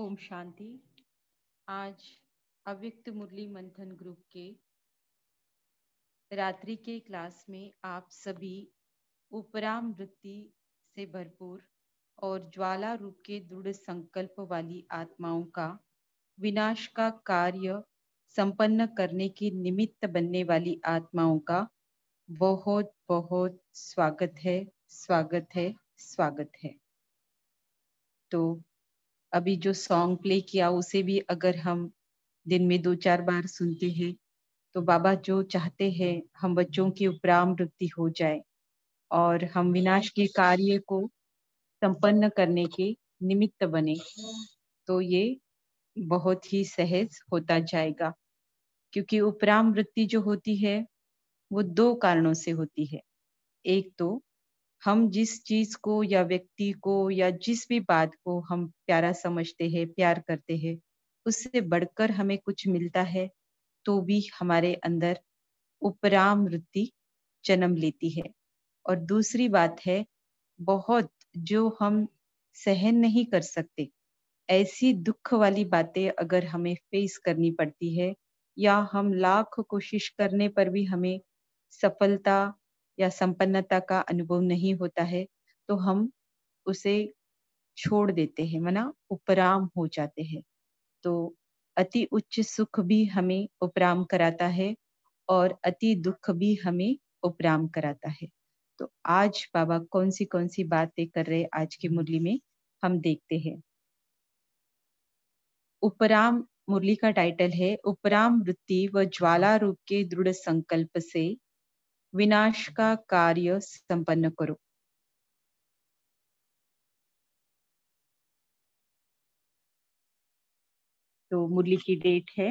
ओम शांति। आज अव्यक्त मुरली मंथन ग्रुप के रात्रि के क्लास में आप सभी उपराम वृत्ति से भरपूर और ज्वाला रूप के दृढ़ संकल्प वाली आत्माओं का विनाश का कार्य संपन्न करने की निमित्त बनने वाली आत्माओं का बहुत बहुत स्वागत है, स्वागत है, स्वागत है। तो अभी जो सॉन्ग प्ले किया उसे भी अगर हम दिन में 2-4 बार सुनते हैं तो बाबा जो चाहते हैं हम बच्चों की उपराम वृत्ति हो जाए और हम विनाश के कार्य को संपन्न करने के निमित्त बने, तो ये बहुत ही सहज होता जाएगा। क्योंकि उपराम वृत्ति जो होती है वो 2 कारणों से होती है। एक तो हम जिस चीज को या व्यक्ति को या जिस भी बात को हम प्यारा समझते हैं, प्यार करते हैं, उससे बढ़कर हमें कुछ मिलता है तो भी हमारे अंदर उपराम वृत्ति जन्म लेती है। और दूसरी बात है, बहुत जो हम सहन नहीं कर सकते ऐसी दुख वाली बातें अगर हमें फेस करनी पड़ती है या हम लाख कोशिश करने पर भी हमें सफलता या संपन्नता का अनुभव नहीं होता है, तो हम उसे छोड़ देते हैं, मना उपराम हो जाते हैं। तो अति उच्च सुख भी हमें उपराम कराता है और अति दुख भी हमें उपराम कराता है। तो आज बाबा कौन सी बातें कर रहे आज की मुरली में हम देखते हैं। उपराम मुरली का टाइटल है उपराम वृत्ति व ज्वाला रूप के दृढ़ संकल्प से विनाश का कार्य संपन्न करो। तो मुरली की डेट है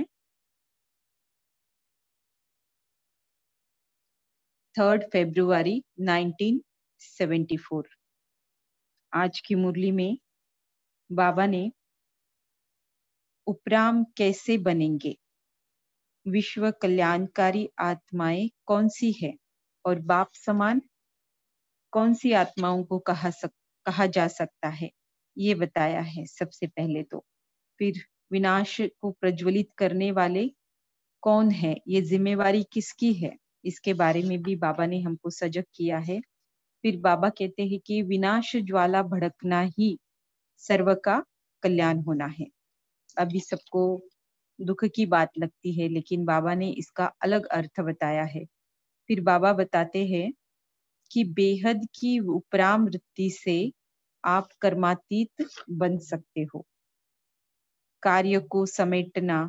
3 फरवरी 1974। आज की मुरली में बाबा ने उपराम कैसे बनेंगे, विश्व कल्याणकारी आत्माएं कौन सी है और बाप समान कौन सी आत्माओं को कहा जा सकता है, ये बताया है सबसे पहले। तो फिर विनाश को प्रज्वलित करने वाले कौन है, ये जिम्मेवारी किसकी है, इसके बारे में भी बाबा ने हमको सजग किया है। फिर बाबा कहते हैं कि विनाश ज्वाला भड़कना ही सर्व का कल्याण होना है। अभी सबको दुख की बात लगती है, लेकिन बाबा ने इसका अलग अर्थ बताया है। फिर बाबा बताते हैं कि बेहद की उपराम वृत्ति से आप कर्मातीत बन सकते हो। कार्य को समेटना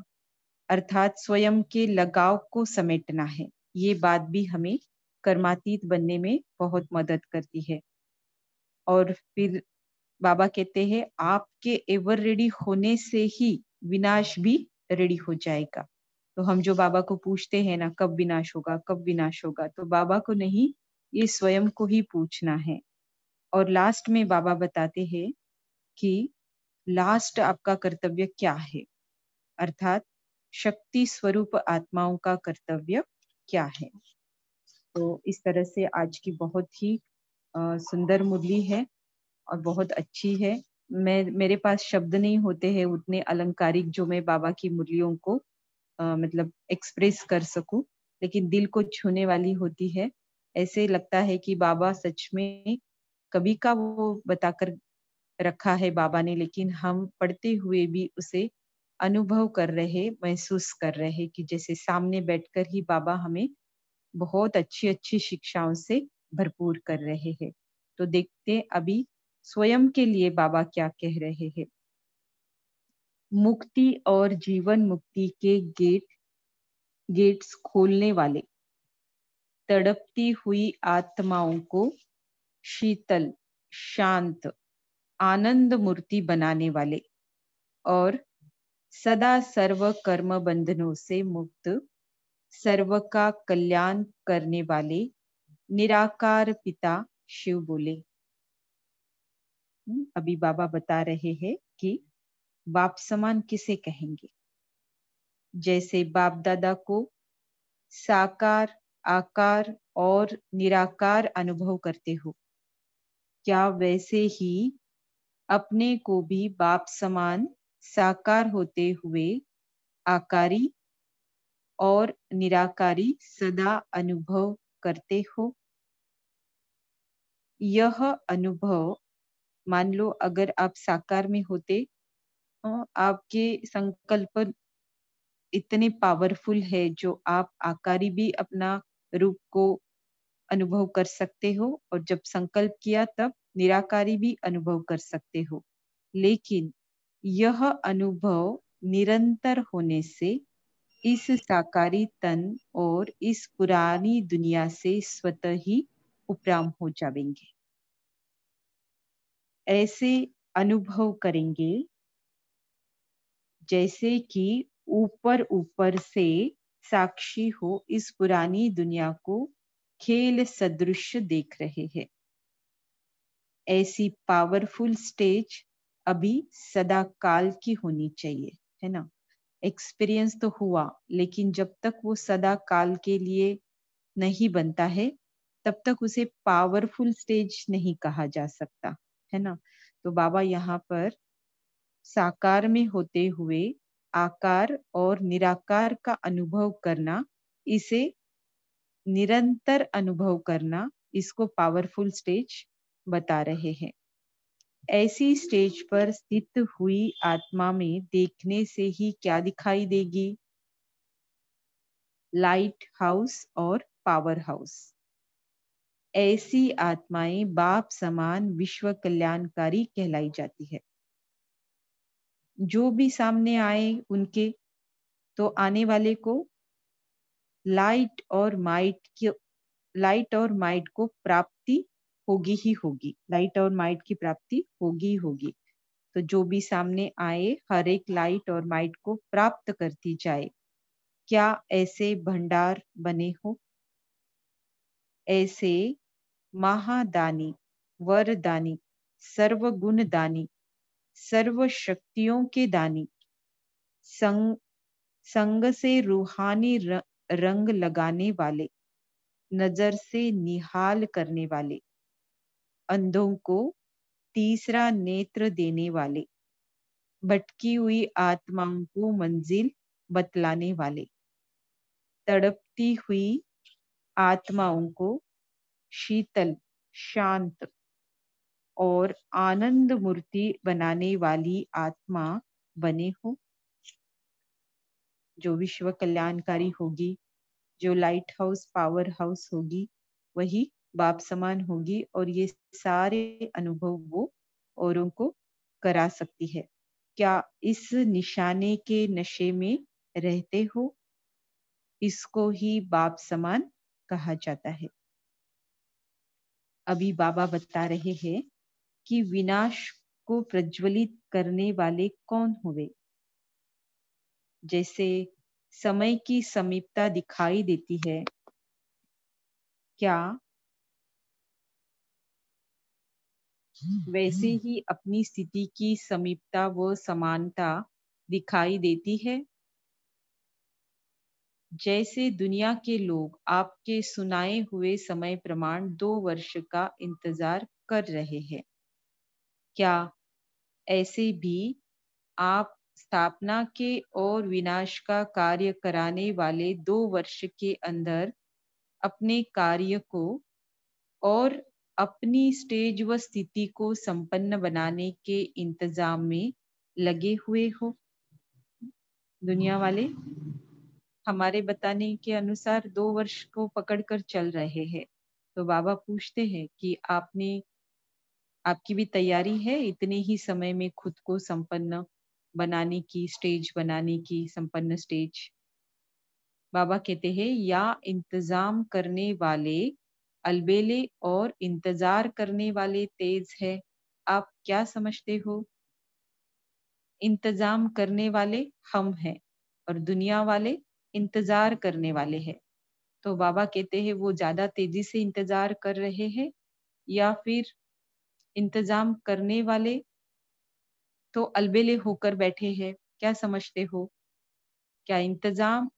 अर्थात स्वयं के लगाव को समेटना है, ये बात भी हमें कर्मातीत बनने में बहुत मदद करती है। और फिर बाबा कहते हैं आपके एवर रेडी होने से ही विनाश भी रेडी हो जाएगा। तो हम जो बाबा को पूछते हैं ना, कब विनाश होगा, कब विनाश होगा, तो बाबा को नहीं, ये स्वयं को ही पूछना है। और लास्ट में बाबा बताते हैं कि लास्ट आपका कर्तव्य क्या है, अर्थात शक्ति स्वरूप आत्माओं का कर्तव्य क्या है। तो इस तरह से आज की बहुत ही सुंदर मुरली है और बहुत अच्छी है। मेरे पास शब्द नहीं होते हैं उतने अलंकारिक जो मैं बाबा की मुरलियों को मतलब एक्सप्रेस कर सकूं, लेकिन दिल को छूने वाली होती है। ऐसे लगता है कि बाबा सच में कभी का वो बताकर रखा है बाबा ने, लेकिन हम पढ़ते हुए भी उसे अनुभव कर रहे, महसूस कर रहे कि जैसे सामने बैठकर ही बाबा हमें बहुत अच्छी अच्छी शिक्षाओं से भरपूर कर रहे हैं। तो देखते अभी स्वयं के लिए बाबा क्या कह रहे हैं। मुक्ति और जीवन मुक्ति के गेट्स खोलने वाले, तड़पती हुई आत्माओं को शीतल, शांत, आनंद मूर्ति बनाने वाले और सदा सर्व कर्म बंधनों से मुक्त, सर्व का कल्याण करने वाले निराकार पिता शिव बोले। अभी बाबा बता रहे हैं कि बाप समान किसे कहेंगे। जैसे बाप दादा को साकार, आकार और निराकार अनुभव करते हो, क्या वैसे ही अपने को भी बाप समान साकार होते हुए आकारी और निराकारी सदा अनुभव करते हो। यह अनुभव, मान लो अगर आप साकार में होते, आपके संकल्प इतने पावरफुल है जो आप आकारी भी अपना रूप को अनुभव कर सकते हो, और जब संकल्प किया तब निराकारी भी अनुभव कर सकते हो। लेकिन यह अनुभव निरंतर होने से इस साकारी तन और इस पुरानी दुनिया से स्वतः ही उपराम हो जाएंगे। ऐसे अनुभव करेंगे जैसे कि ऊपर ऊपर से साक्षी हो इस पुरानी दुनिया को खेल सदृश देख रहे हैं। ऐसी पावरफुल स्टेज अभी सदा काल की होनी चाहिए, है ना। एक्सपीरियंस तो हुआ, लेकिन जब तक वो सदा काल के लिए नहीं बनता है तब तक उसे पावरफुल स्टेज नहीं कहा जा सकता, है ना। तो बाबा यहाँ पर साकार में होते हुए आकार और निराकार का अनुभव करना, इसे निरंतर अनुभव करना, इसको पावरफुल स्टेज बता रहे हैं। ऐसी स्टेज पर स्थित हुई आत्मा में देखने से ही क्या दिखाई देगी? लाइट हाउस और पावर हाउस। ऐसी आत्माएं बाप समान विश्व कल्याणकारी कहलाई जाती है। जो भी सामने आए उनके, तो आने वाले को लाइट और माइट को प्राप्ति होगी ही होगी। लाइट और माइट की प्राप्ति होगी ही होगी। तो जो भी सामने आए हर एक लाइट और माइट को प्राप्त करती जाए। क्या ऐसे भंडार बने हो? ऐसे महादानी, वरदानी, सर्वगुण दानी, सर्व शक्तियों के दानी, संग से रूहानी रंग लगाने वाले, नजर से निहाल करने वाले, अंधों को तीसरा नेत्र देने वाले, भटकी हुई आत्माओं को मंजिल बतलाने वाले, तड़पती हुई आत्माओं को शीतल, शांत और आनंद मूर्ति बनाने वाली आत्मा बने हो। जो विश्व कल्याणकारी होगी, जो लाइट हाउस पावर हाउस होगी, वही बाप समान होगी, और ये सारे अनुभव वो औरों को करा सकती है। क्या इस निशाने के नशे में रहते हो? इसको ही बाप समान कहा जाता है। अभी बाबा बता रहे हैं कि विनाश को प्रज्वलित करने वाले कौन हुए? जैसे समय की समीपता दिखाई देती है, क्या वैसे ही अपनी स्थिति की समीपता व समानता दिखाई देती है? जैसे दुनिया के लोग आपके सुनाए हुए समय प्रमाण 2 वर्ष का इंतजार कर रहे हैं, क्या ऐसे भी आप स्थापना के और विनाश का कार्य कराने वाले 2 वर्ष के अंदर अपने कार्य को और अपनी स्टेज व स्थिति को संपन्न बनाने के इंतजाम में लगे हुए हो? दुनिया वाले हमारे बताने के अनुसार 2 वर्ष को पकड़कर चल रहे हैं। तो बाबा पूछते हैं कि आपकी भी तैयारी है इतने ही समय में खुद को संपन्न बनाने की, स्टेज बनाने की, संपन्न स्टेज? बाबा कहते हैं, या इंतजाम करने वाले अलबेले और इंतजार करने वाले तेज है? आप क्या समझते हो? इंतजाम करने वाले हम हैं और दुनिया वाले इंतजार करने वाले हैं। तो बाबा कहते हैं वो ज्यादा तेजी से इंतजार कर रहे हैं, या फिर इंतजाम करने वाले तो अलबेले होकर बैठे हैं? क्या समझते हो? क्या इंतजाम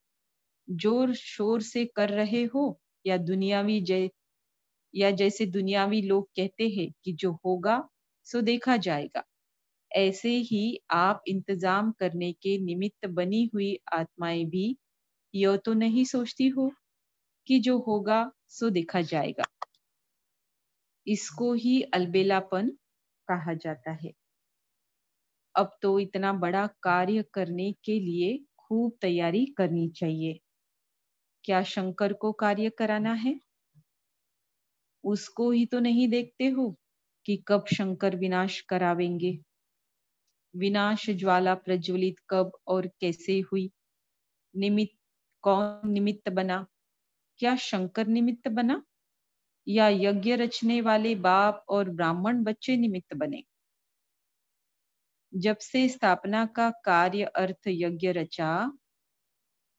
जोर शोर से कर रहे हो, या जैसे दुनियावी लोग कहते हैं कि जो होगा सो देखा जाएगा, ऐसे ही आप इंतजाम करने के निमित्त बनी हुई आत्माएं भी यह तो नहीं सोचती हो कि जो होगा सो देखा जाएगा। इसको ही अलबेलापन कहा जाता है। अब तो इतना बड़ा कार्य करने के लिए खूब तैयारी करनी चाहिए। क्या शंकर को कार्य कराना है? उसको ही तो नहीं देखते हो कि कब शंकर विनाश करावेंगे। विनाश ज्वाला प्रज्वलित कब और कैसे हुई? निमित्त कौन निमित्त बना? क्या शंकर निमित्त बना या यज्ञ रचने वाले बाप और ब्राह्मण बच्चे निमित्त बने? जब से स्थापना का कार्य अर्थ यज्ञ रचा,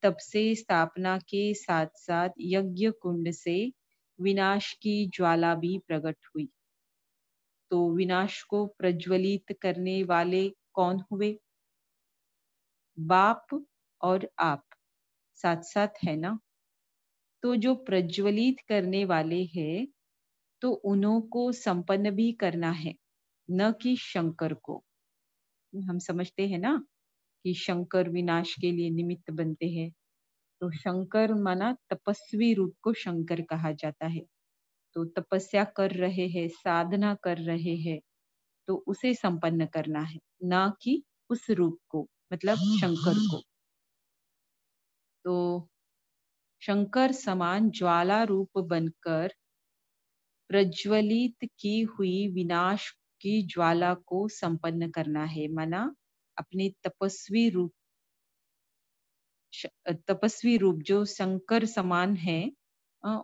तब से स्थापना के साथ साथ यज्ञ कुंड से विनाश की ज्वाला भी प्रकट हुई। तो विनाश को प्रज्वलित करने वाले कौन हुए? बाप और आप साथ साथ है ना। तो जो प्रज्वलित करने वाले हैं, तो उन्हों को संपन्न भी करना है, न कि शंकर को। हम समझते हैं ना कि शंकर विनाश के लिए निमित्त बनते हैं। तो शंकर माना तपस्वी रूप को शंकर कहा जाता है। तो तपस्या कर रहे हैं, साधना कर रहे हैं, तो उसे संपन्न करना है, ना कि उस रूप को, मतलब शंकर को। तो शंकर समान ज्वाला रूप बनकर प्रज्वलित की हुई विनाश की ज्वाला को संपन्न करना है, माना अपने तपस्वी रूप जो शंकर समान है,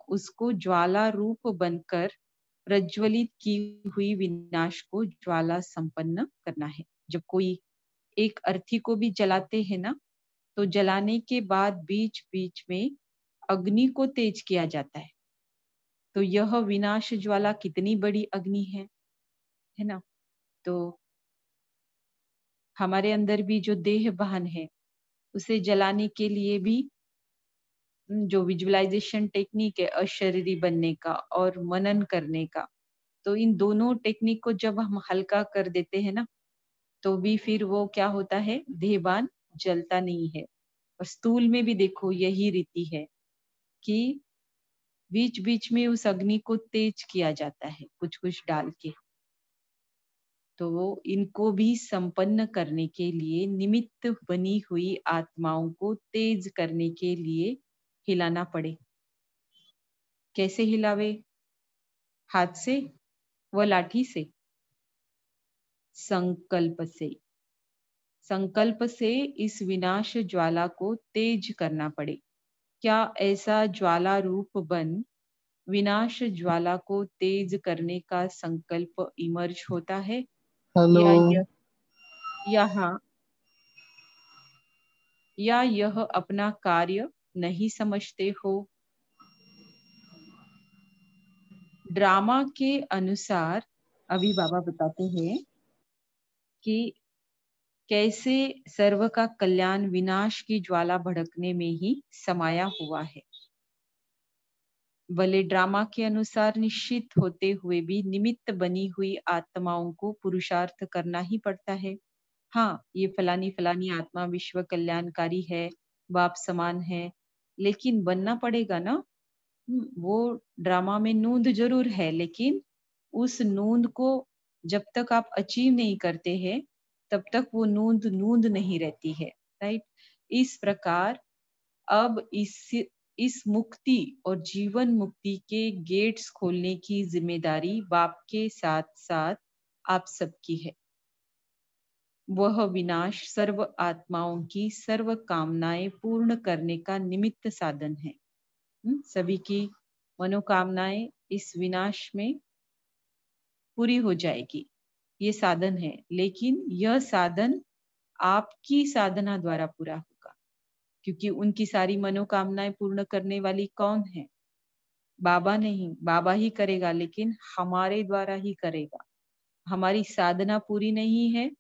उसको ज्वाला रूप बनकर प्रज्वलित की हुई विनाश को ज्वाला संपन्न करना है। जब कोई एक अर्थी को भी जलाते हैं ना, तो जलाने के बाद बीच बीच में अग्नि को तेज किया जाता है। तो यह विनाश ज्वाला कितनी बड़ी अग्नि है ना। तो हमारे अंदर भी जो देह भान है, उसे जलाने के लिए भी जो विजुअलाइजेशन टेक्निक है अशरीरी बनने का और मनन करने का, तो इन दोनों टेक्निक को जब हम हल्का कर देते हैं ना, तो भी फिर वो क्या होता है, देहबान जलता नहीं है। और स्थूल में भी देखो यही रीति है कि बीच बीच में उस अग्नि को तेज किया जाता है कुछ कुछ डाल के। तो इनको भी संपन्न करने के लिए निमित्त बनी हुई आत्माओं को तेज करने के लिए हिलाना पड़े। कैसे हिलावे? हाथ से व लाठी से? संकल्प से। संकल्प से इस विनाश ज्वाला को तेज करना पड़े। क्या ऐसा ज्वाला रूप बन विनाश ज्वाला को तेज करने का संकल्प इमर्ज होता है? हेलो। या यह यहाँ या यह अपना कार्य नहीं समझते हो? ड्रामा के अनुसार अभी बाबा बताते हैं कि कैसे सर्व का कल्याण विनाश की ज्वाला भड़कने में ही समाया हुआ है। भले ड्रामा के अनुसार निश्चित होते हुए भी निमित्त बनी हुई आत्माओं को पुरुषार्थ करना ही पड़ता है। हाँ, ये फलानी फलानी आत्मा विश्व कल्याणकारी है, बाप समान है, लेकिन बनना पड़ेगा ना। वो ड्रामा में नूंद जरूर है, लेकिन उस नूंद को जब तक आप अचीव नहीं करते हैं, तब तक वो नूंद नूंद नहीं रहती है। राइट। इस प्रकार अब इस मुक्ति और जीवन मुक्ति के गेट्स खोलने की जिम्मेदारी बाप के साथ साथ आप सबकी है। वह विनाश सर्व आत्माओं की सर्व कामनाएं पूर्ण करने का निमित्त साधन है। सभी की मनोकामनाएं इस विनाश में पूरी हो जाएगी, ये साधन है। लेकिन यह साधन आपकी साधना द्वारा पूरा होगा, क्योंकि उनकी सारी मनोकामनाएं पूर्ण करने वाली कौन है? बाबा नहीं, बाबा ही करेगा, लेकिन हमारे द्वारा ही करेगा। हमारी साधना पूरी नहीं है,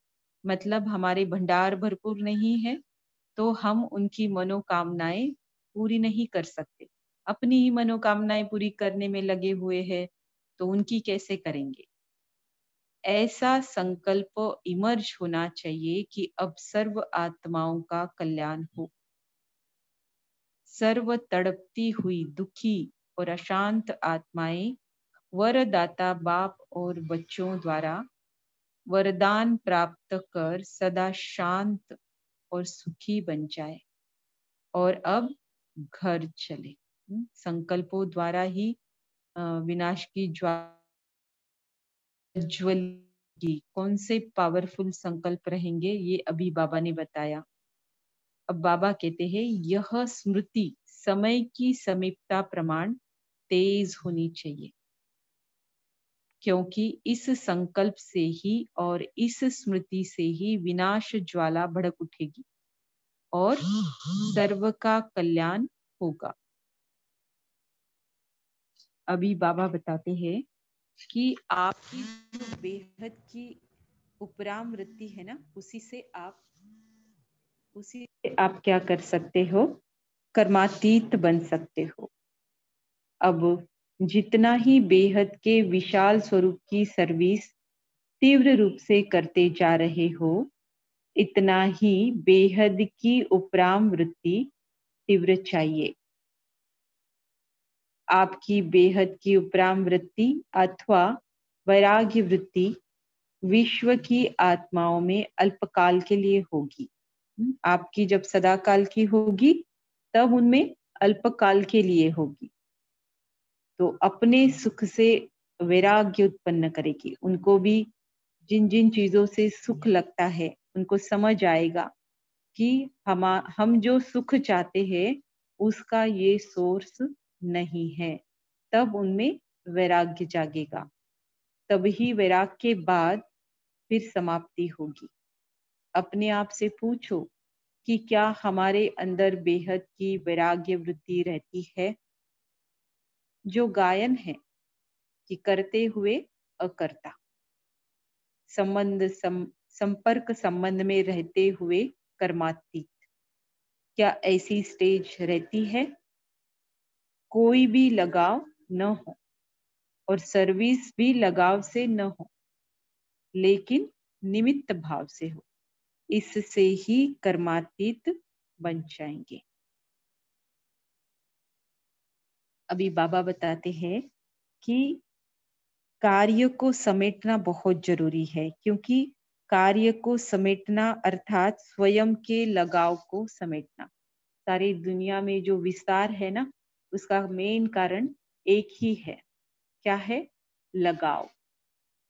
मतलब हमारे भंडार भरपूर नहीं है, तो हम उनकी मनोकामनाएं पूरी नहीं कर सकते। अपनी ही मनोकामनाएं पूरी करने में लगे हुए हैं, तो उनकी कैसे करेंगे? ऐसा संकल्प इमर्ज होना चाहिए कि अब सर्व आत्माओं का कल्याण हो। सर्व तड़पती हुई दुखी और अशांत आत्माएं वरदाता बाप और बच्चों द्वारा वरदान प्राप्त कर सदा शांत और सुखी बन जाए और अब घर चले। संकल्पों द्वारा ही विनाश की ज्वाल की कौन से पावरफुल संकल्प रहेंगे, ये अभी बाबा ने बताया। अब बाबा कहते हैं यह स्मृति समय की समीपता प्रमाण तेज होनी चाहिए, क्योंकि इस संकल्प से ही और इस स्मृति से ही विनाश ज्वाला भड़क उठेगी और सर्व का कल्याण होगा। अभी बाबा बताते हैं कि आपकी जो बेहद की उपराम वृत्ति है ना, उसी से आप क्या कर सकते हो, कर्मातीत बन सकते हो। अब जितना ही बेहद के विशाल स्वरूप की सर्विस तीव्र रूप से करते जा रहे हो, इतना ही बेहद की उपराम वृत्ति तीव्र चाहिए। आपकी बेहद की उपराम वृत्ति अथवा वैराग्य वृत्ति विश्व की आत्माओं में अल्पकाल के लिए होगी। आपकी जब सदाकाल की होगी तब उनमें अल्पकाल के लिए होगी। तो अपने सुख से वैराग्य उत्पन्न करेगी। उनको भी जिन जिन चीजों से सुख लगता है उनको समझ आएगा कि हम जो सुख चाहते हैं उसका ये सोर्स नहीं है। तब उनमें वैराग्य जागेगा। तभी वैराग के बाद फिर समाप्ति होगी। अपने आप से पूछो कि क्या हमारे अंदर बेहद की वैराग्य वृत्ति रहती है? जो गायन है कि करते हुए अकर्ता, संपर्क संबंध में रहते हुए कर्मातीत, क्या ऐसी स्टेज रहती है? कोई भी लगाव न हो और सर्विस भी लगाव से न हो, लेकिन निमित्त भाव से हो। इससे ही कर्मातीत बन जाएंगे। अभी बाबा बताते हैं कि कार्य को समेटना बहुत जरूरी है, क्योंकि कार्य को समेटना अर्थात स्वयं के लगाव को समेटना। सारी दुनिया में जो विस्तार है ना, उसका मेन कारण एक ही है। क्या है? लगाव।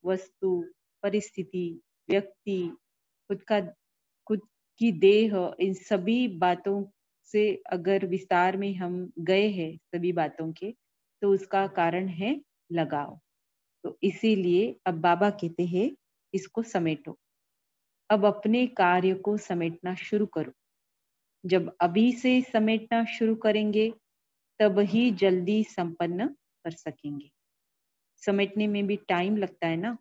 वस्तु, परिस्थिति, व्यक्ति, खुद की देह, इन सभी बातों से अगर विस्तार में हम गए हैं सभी बातों के, तो उसका कारण है लगाव। तो इसीलिए अब बाबा कहते हैं इसको समेटो। अब अपने कार्य को समेटना शुरू करो। जब अभी से समेटना शुरू करेंगे तब ही जल्दी संपन्न कर सकेंगे। समेटने में भी टाइम लगता है ना।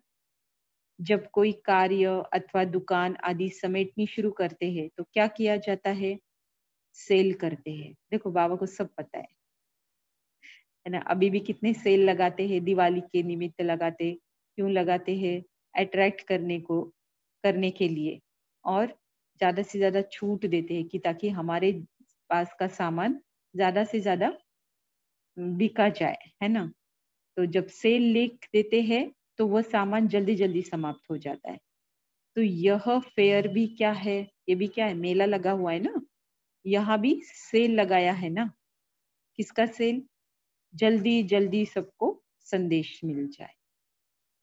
जब कोई कार्य अथवा दुकान आदि समेटनी शुरू करते हैं तो क्या किया जाता है? सेल करते हैं। देखो बाबा को सब पता है ना। अभी भी कितने सेल लगाते हैं, दिवाली के निमित्त लगाते। क्यों लगाते हैं? अट्रैक्ट करने के लिए, और ज्यादा से ज्यादा छूट देते हैं कि ताकि हमारे पास का सामान ज्यादा से ज्यादा बिका जाए, है ना। तो जब सेल लिख देते हैं तो वह सामान जल्दी जल्दी समाप्त हो जाता है। तो यह फेयर भी क्या है? ये भी क्या है? मेला लगा हुआ है ना। यहाँ भी सेल लगाया है ना। किसका सेल? जल्दी जल्दी सबको संदेश मिल जाए।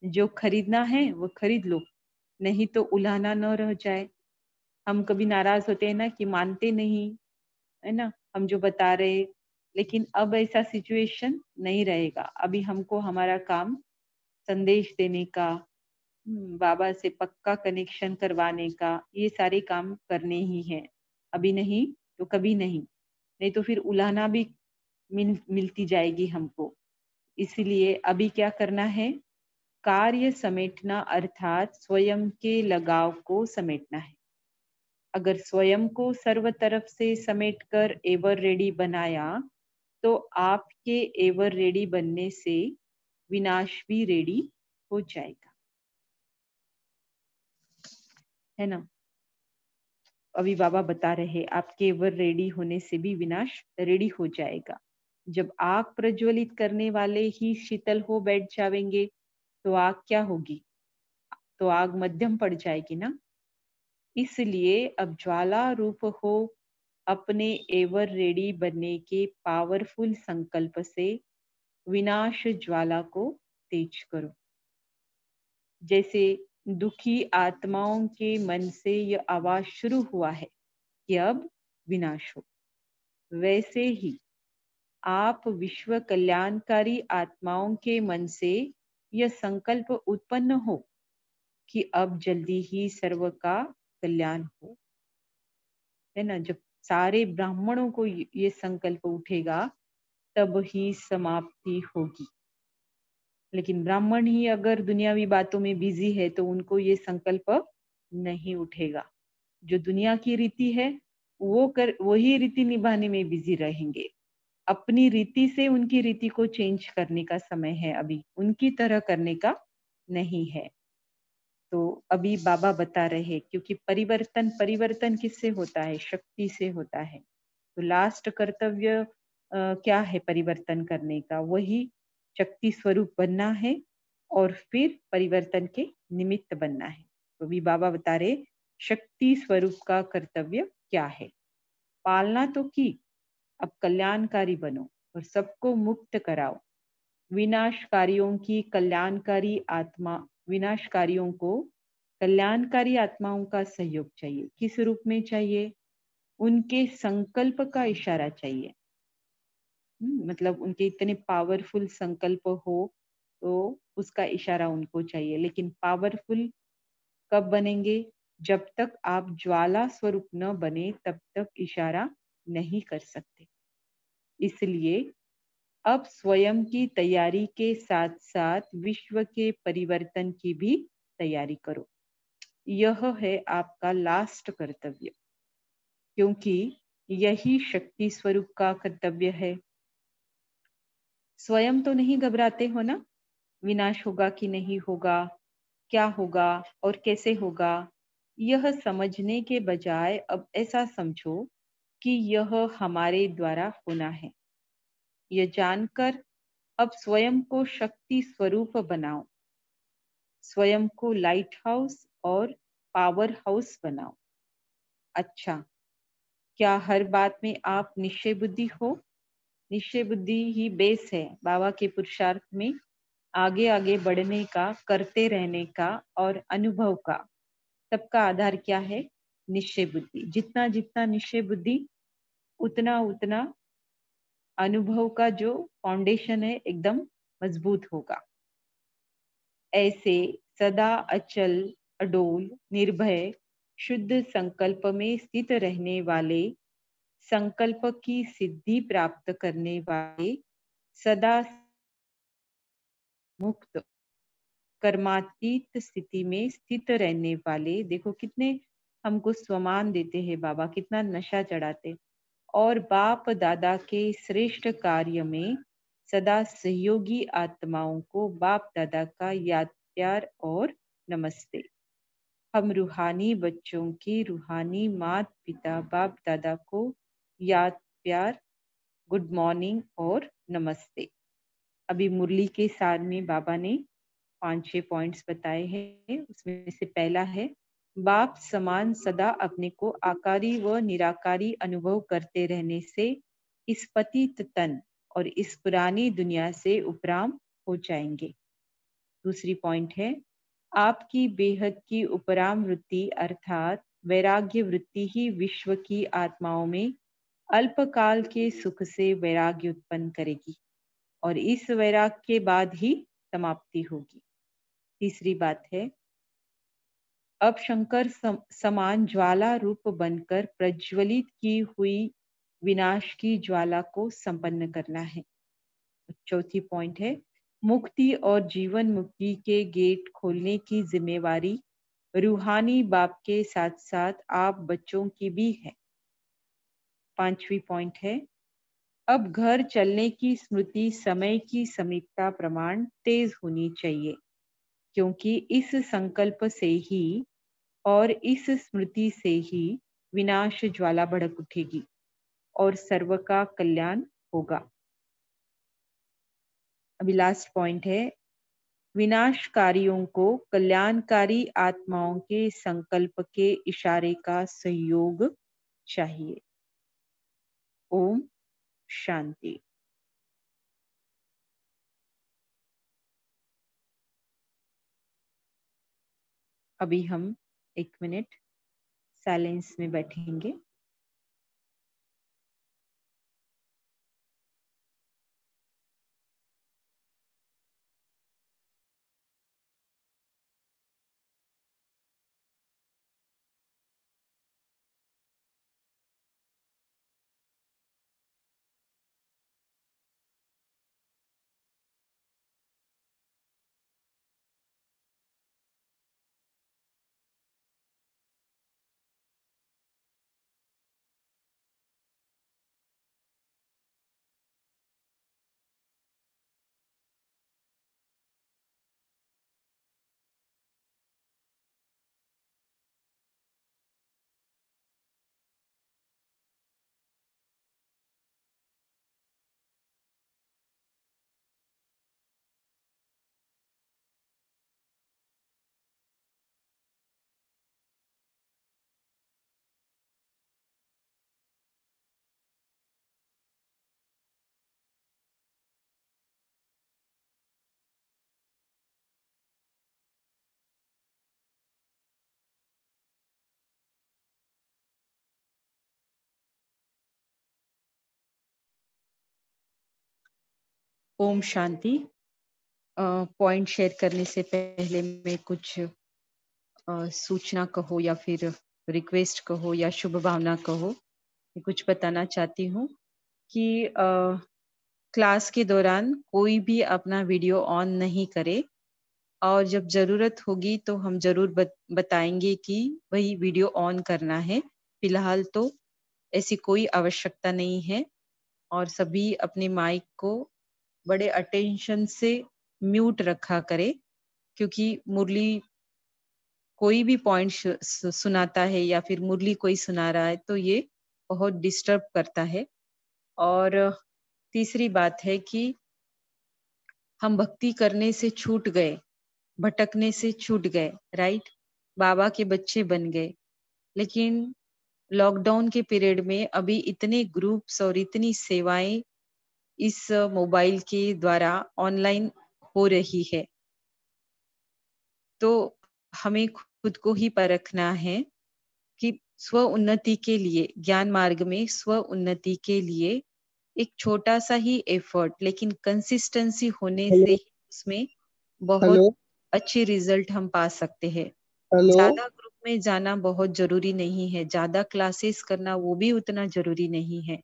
जो खरीदना है वो खरीद लो, नहीं तो उलाहना न रह जाए। हम कभी नाराज होते हैं ना कि मानते नहीं, है ना, हम जो बता रहे। लेकिन अब ऐसा सिचुएशन नहीं रहेगा। अभी हमको हमारा काम संदेश देने का, बाबा से पक्का कनेक्शन करवाने का, ये सारे काम करने ही हैं। अभी नहीं तो कभी नहीं, नहीं तो फिर उलाहना भी मिलती जाएगी हमको। इसलिए अभी क्या करना है? कार्य समेटना अर्थात स्वयं के लगाव को समेटना है। अगर स्वयं को सर्व तरफ से समेटकर एवर रेडी बनाया तो आपके एवर रेडी बनने से विनाश भी रेडी हो जाएगा। है ना। अभी बाबा बता रहे आपके एवर रेडी होने से भी विनाश रेडी हो जाएगा। जब आग प्रज्वलित करने वाले ही शीतल हो बैठ जाएंगे तो आग क्या होगी? तो आग मध्यम पड़ जाएगी ना। इसलिए अब ज्वाला रूप हो अपने एवर रेडी बनने के पावरफुल संकल्प से विनाश ज्वाला को तेज करो। जैसे दुखी आत्माओं के मन से यह आवाज शुरू हुआ है कि अब विनाश हो, वैसे ही आप विश्व कल्याणकारी आत्माओं के मन से यह संकल्प उत्पन्न हो कि अब जल्दी ही सर्व का कल्याण हो, है ना। जब सारे ब्राह्मणों को ये संकल्प उठेगा तब ही समाप्ति होगी। लेकिन ब्राह्मण ही अगर दुनियावी बातों में बिजी है तो उनको ये संकल्प नहीं उठेगा। जो दुनिया की रीति है वही रीति निभाने में बिजी रहेंगे। अपनी रीति से उनकी रीति को चेंज करने का समय है, अभी उनकी तरह करने का नहीं है। तो अभी बाबा बता रहे क्योंकि परिवर्तन किससे होता है? शक्ति से होता है। तो लास्ट कर्तव्य क्या है परिवर्तन करने का? वही शक्ति स्वरूप बनना है और फिर परिवर्तन के निमित्त बनना है। तो अभी बाबा बता रहे शक्ति स्वरूप का कर्तव्य क्या है। पालना तो की, अब कल्याणकारी बनो और सबको मुक्त कराओ। विनाशकारियों की कल्याणकारी आत्मा विनाशकारियों को कल्याणकारी आत्माओं का सहयोग चाहिए। किस रूप में चाहिए? उनके संकल्प का इशारा चाहिए। मतलब उनके इतने पावरफुल संकल्प हो तो उसका इशारा उनको चाहिए। लेकिन पावरफुल कब बनेंगे? जब तक आप ज्वाला स्वरूप न बने तब तक इशारा नहीं कर सकते। इसलिए अब स्वयं की तैयारी के साथ साथ विश्व के परिवर्तन की भी तैयारी करो। यह है आपका लास्ट कर्तव्य, क्योंकि यही शक्ति स्वरूप का कर्तव्य है। स्वयं तो नहीं घबराते हो ना, विनाश होगा कि नहीं होगा, क्या होगा और कैसे होगा, यह समझने के बजाय अब ऐसा समझो कि यह हमारे द्वारा होना है। यह जानकर अब स्वयं को शक्ति स्वरूप बनाओ। स्वयं को लाइट हाउस और पावर हाउस बनाओ। अच्छा, क्या हर बात में आप निश्चय बुद्धि हो? निश्चय बुद्धि ही बेस है बाबा के पुरुषार्थ में आगे आगे बढ़ने का, करते रहने का और अनुभव का। सबका आधार क्या है? निश्चय बुद्धि। जितना जितना निश्चय बुद्धि उतना उतना अनुभव का जो फाउंडेशन है एकदम मजबूत होगा। ऐसे सदा अचल, अडोल, निर्भय, शुद्ध संकल्प में स्थित रहने वाले, संकल्प की सिद्धि प्राप्त करने वाले, सदा मुक्त कर्मातीत स्थिति में स्थित रहने वाले। देखो कितने हमको स्वमान देते हैं बाबा, कितना नशा चढ़ाते। और बाप दादा के श्रेष्ठ कार्य में सदा सहयोगी आत्माओं को बाप दादा का याद प्यार और नमस्ते। हम रूहानी बच्चों की रूहानी माता पिता बाप दादा को याद प्यार, गुड मॉर्निंग और नमस्ते। अभी मुरली के सार में बाबा ने 5-6 पॉइंट्स बताए हैं। उसमें से पहला है बाप समान सदा अपने को आकारी व निराकारी अनुभव करते रहने से इस पतित तन और इस पुरानी दुनिया से उपराम हो जाएंगे। दूसरी पॉइंट है आपकी बेहद की उपराम वृत्ति अर्थात वैराग्य वृत्ति ही विश्व की आत्माओं में अल्पकाल के सुख से वैराग्य उत्पन्न करेगी और इस वैराग्य के बाद ही समाप्ति होगी। तीसरी बात है अब शंकर समान ज्वाला रूप बनकर प्रज्वलित की हुई विनाश की ज्वाला को संपन्न करना है। चौथी पॉइंट है मुक्ति और जीवन मुक्ति के गेट खोलने की जिम्मेवारी रूहानी बाप के साथ साथ आप बच्चों की भी है। पांचवी पॉइंट है अब घर चलने की स्मृति समय की समीपता प्रमाण तेज होनी चाहिए, क्योंकि इस संकल्प से ही और इस स्मृति से ही विनाश ज्वाला भड़क उठेगी और सर्व का कल्याण होगा। अभी लास्ट पॉइंट है, विनाशकारियों को कल्याणकारी आत्माओं के संकल्प के इशारे का सहयोग चाहिए। ओम शांति। अभी हम 1 मिनट साइलेंस में बैठेंगे। ओम शांति। पॉइंट शेयर करने से पहले मैं कुछ सूचना कहो या फिर रिक्वेस्ट कहो या शुभ भावना कहो, मैं कुछ बताना चाहती हूँ कि क्लास के दौरान कोई भी अपना वीडियो ऑन नहीं करे, और जब जरूरत होगी तो हम जरूर बताएंगे कि वही वीडियो ऑन करना है। फिलहाल तो ऐसी कोई आवश्यकता नहीं है, और सभी अपने माइक को बड़े अटेंशन से म्यूट रखा करे, क्योंकि मुरली कोई भी पॉइंट सुनाता है या फिर मुरली कोई सुना रहा है तो ये बहुत डिस्टर्ब करता है। और तीसरी बात है कि हम भक्ति करने से छूट गए, भटकने से छूट गए, राइट, बाबा के बच्चे बन गए, लेकिन लॉकडाउन के पीरियड में अभी इतने ग्रुप्स और इतनी सेवाएं इस मोबाइल के द्वारा ऑनलाइन हो रही है, तो हमें खुद को ही परखना है कि स्व उन्नति के लिए, ज्ञान मार्ग में स्व उन्नति के लिए एक छोटा सा ही एफर्ट, लेकिन कंसिस्टेंसी होने से हेलो ही उसमें बहुत हेलो अच्छे रिजल्ट हम पा सकते हैं। हेलो ज्यादा ग्रुप में जाना बहुत जरूरी नहीं है, ज्यादा क्लासेस करना वो भी उतना जरूरी नहीं है,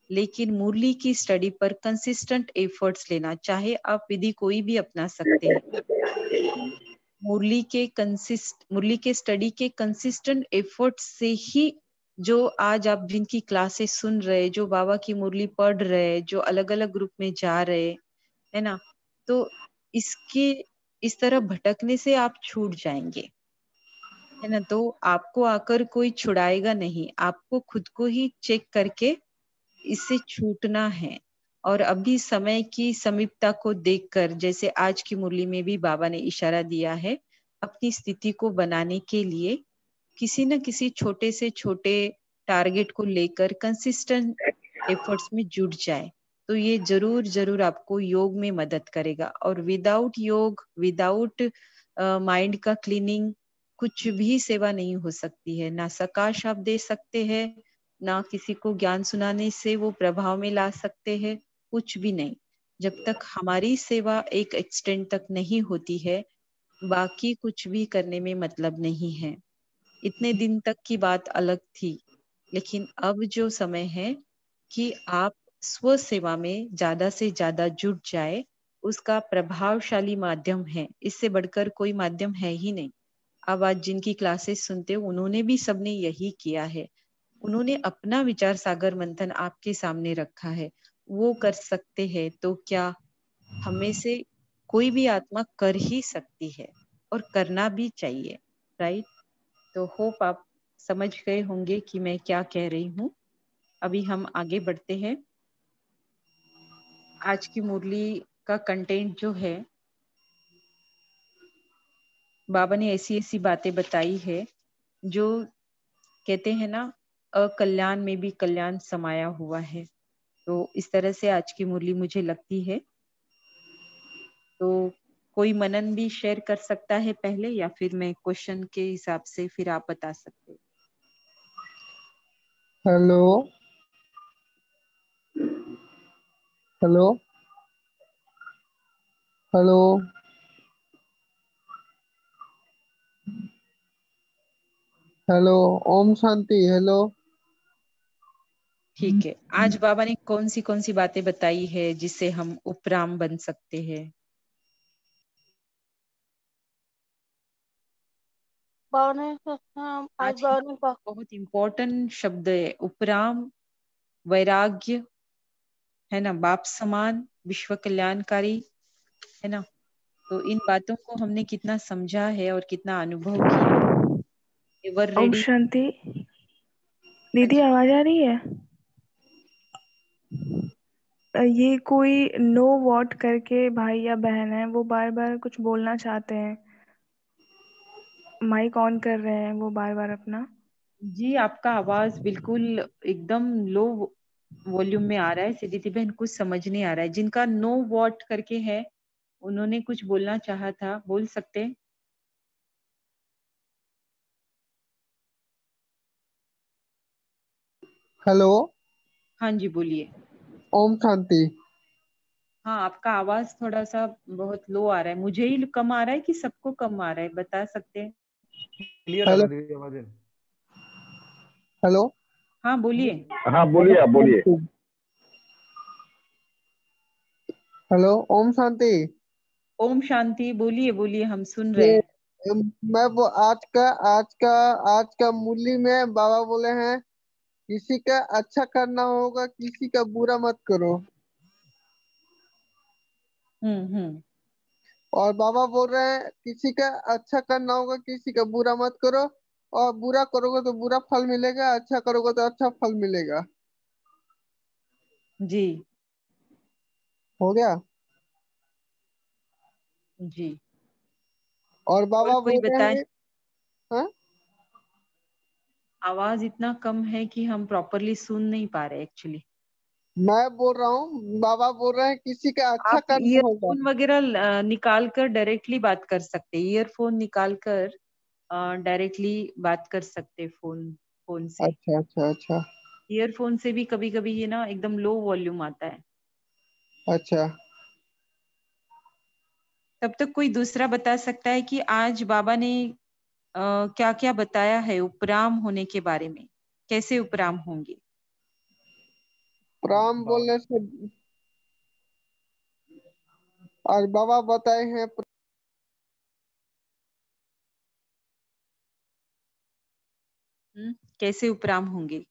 लेकिन मुरली की स्टडी पर कंसिस्टेंट एफर्ट्स लेना, चाहे आप विधि कोई भी अपना सकते हैं, लेकिन मुरली के स्टडी के कंसिस्टेंट एफर्ट से ही, जो आज आप जिनकी क्लासेस सुन रहे, जो बाबा की मुरली पढ़ रहे, जो अलग अलग ग्रुप में जा रहे, है ना, तो इसके इस तरह भटकने से आप छूट जाएंगे, है ना। तो आपको आकर कोई छुड़ाएगा नहीं, आपको खुद को ही चेक करके इससे छूटना है। और अभी समय की समीपता को देखकर, जैसे आज की मुरली में भी बाबा ने इशारा दिया है, अपनी स्थिति को बनाने के लिए किसी न किसी छोटे से छोटे टारगेट को लेकर कंसिस्टेंट एफर्ट्स में जुट जाए, तो ये जरूर जरूर आपको योग में मदद करेगा। और विदाउट योग, विदाउट माइंड का क्लीनिंग कुछ भी सेवा नहीं हो सकती है। ना सकाश आप दे सकते हैं, ना किसी को ज्ञान सुनाने से वो प्रभाव में ला सकते हैं, कुछ भी नहीं। जब तक हमारी सेवा एक एक्सटेंट तक नहीं होती है, बाकी कुछ भी करने में मतलब नहीं है। इतने दिन तक की बात अलग थी, लेकिन अब जो समय है कि आप स्व सेवा में ज्यादा से ज्यादा जुट जाए, उसका प्रभावशाली माध्यम है, इससे बढ़कर कोई माध्यम है ही नहीं। अब आज जिनकी क्लासेस सुनते हो, उन्होंने भी सबने यही किया है, उन्होंने अपना विचार सागर मंथन आपके सामने रखा है। वो कर सकते हैं तो क्या हमें से कोई भी आत्मा कर ही सकती है, और करना भी चाहिए, राइट। तो होप आप समझ गए होंगे कि मैं क्या कह रही हूँ। अभी हम आगे बढ़ते हैं। आज की मुरली का कंटेंट जो है, बाबा ने ऐसी-ऐसी बातें बताई है जो कहते हैं ना, अकल्याण में भी कल्याण समाया हुआ है। तो इस तरह से आज की मुरली मुझे लगती है। तो कोई मनन भी शेयर कर सकता है पहले, या फिर मैं क्वेश्चन के हिसाब से फिर आप बता सकते हैं। Hello hello hello hello. ओम शांति। हेलो। ठीक है। आज बाबा ने कौन सी बातें बताई है जिससे हम उपराम बन सकते हैं? आज आज की बहुत इम्पोर्टेंट शब्द है उपराम, वैराग्य, है ना, बाप समान, विश्व कल्याणकारी, है ना। तो इन बातों को हमने कितना समझा है और कितना अनुभव किया। एवर ओम रेडी। शांति। हाँ दीदी जी। आवाज आ रही है? ये कोई नो वॉट करके भाई या बहन है, वो बार बार कुछ बोलना चाहते हैं, माइक ऑन कर रहे हैं वो बार बार अपना। जी, आपका आवाज बिल्कुल एकदम लो वॉल्यूम में आ रहा है सिद्धि बहन, कुछ समझ नहीं आ रहा है। जिनका नो वॉट करके है, उन्होंने कुछ बोलना चाहा था, बोल सकते हैं? हेलो। हाँ जी, बोलिए। ओम शांति। हाँ, आपका आवाज थोड़ा सा बहुत लो आ रहा है। मुझे ही कम आ रहा है कि सबको कम आ रहा है, बता सकते हैं? क्लियर है हेलो ना दीदी आवाज? हेलो। हाँ, बोलिए। हाँ बोलिए, आप बोलिए। हेलो। ओम शांति। ओम शांति, बोलिए बोलिए, हम सुन रहे ये हैं। मैं वो आज का मुरली में बाबा बोले हैं, किसी का अच्छा करना होगा, किसी का बुरा मत करो। हम्म। और बाबा बोल रहे हैं, किसी का अच्छा करना होगा, किसी का बुरा मत करो। और बुरा करोगे तो बुरा फल मिलेगा, अच्छा करोगे तो अच्छा फल मिलेगा। जी हो गया। जी। और और बाबा कोई बोल रहे बताए? हैं। हाँ? आवाज इतना कम है कि हम प्रॉपरली सुन नहीं पा रहे एक्चुअली। मैं बोल रहा हूँ, बाबा बोल रहे हैं किसी का अच्छा आप करना होगा। ईयरफोन वगैरह निकाल कर डायरेक्टली बात कर सकते हैं। ईयरफोन निकाल कर डायरेक्टली बात कर सकते हैं फोन से। अच्छा अच्छा अच्छा। ईयरफोन से भी कभी कभी ये ना एकदम लो वॉल्यूम आता है। अच्छा। तब तक कोई दूसरा बता सकता है कि आज बाबा ने क्या क्या बताया है उपराम होने के बारे में? कैसे उपराम होंगे? राम बोलने से और बाबा बताए हैं। कैसे उपराम होंगे?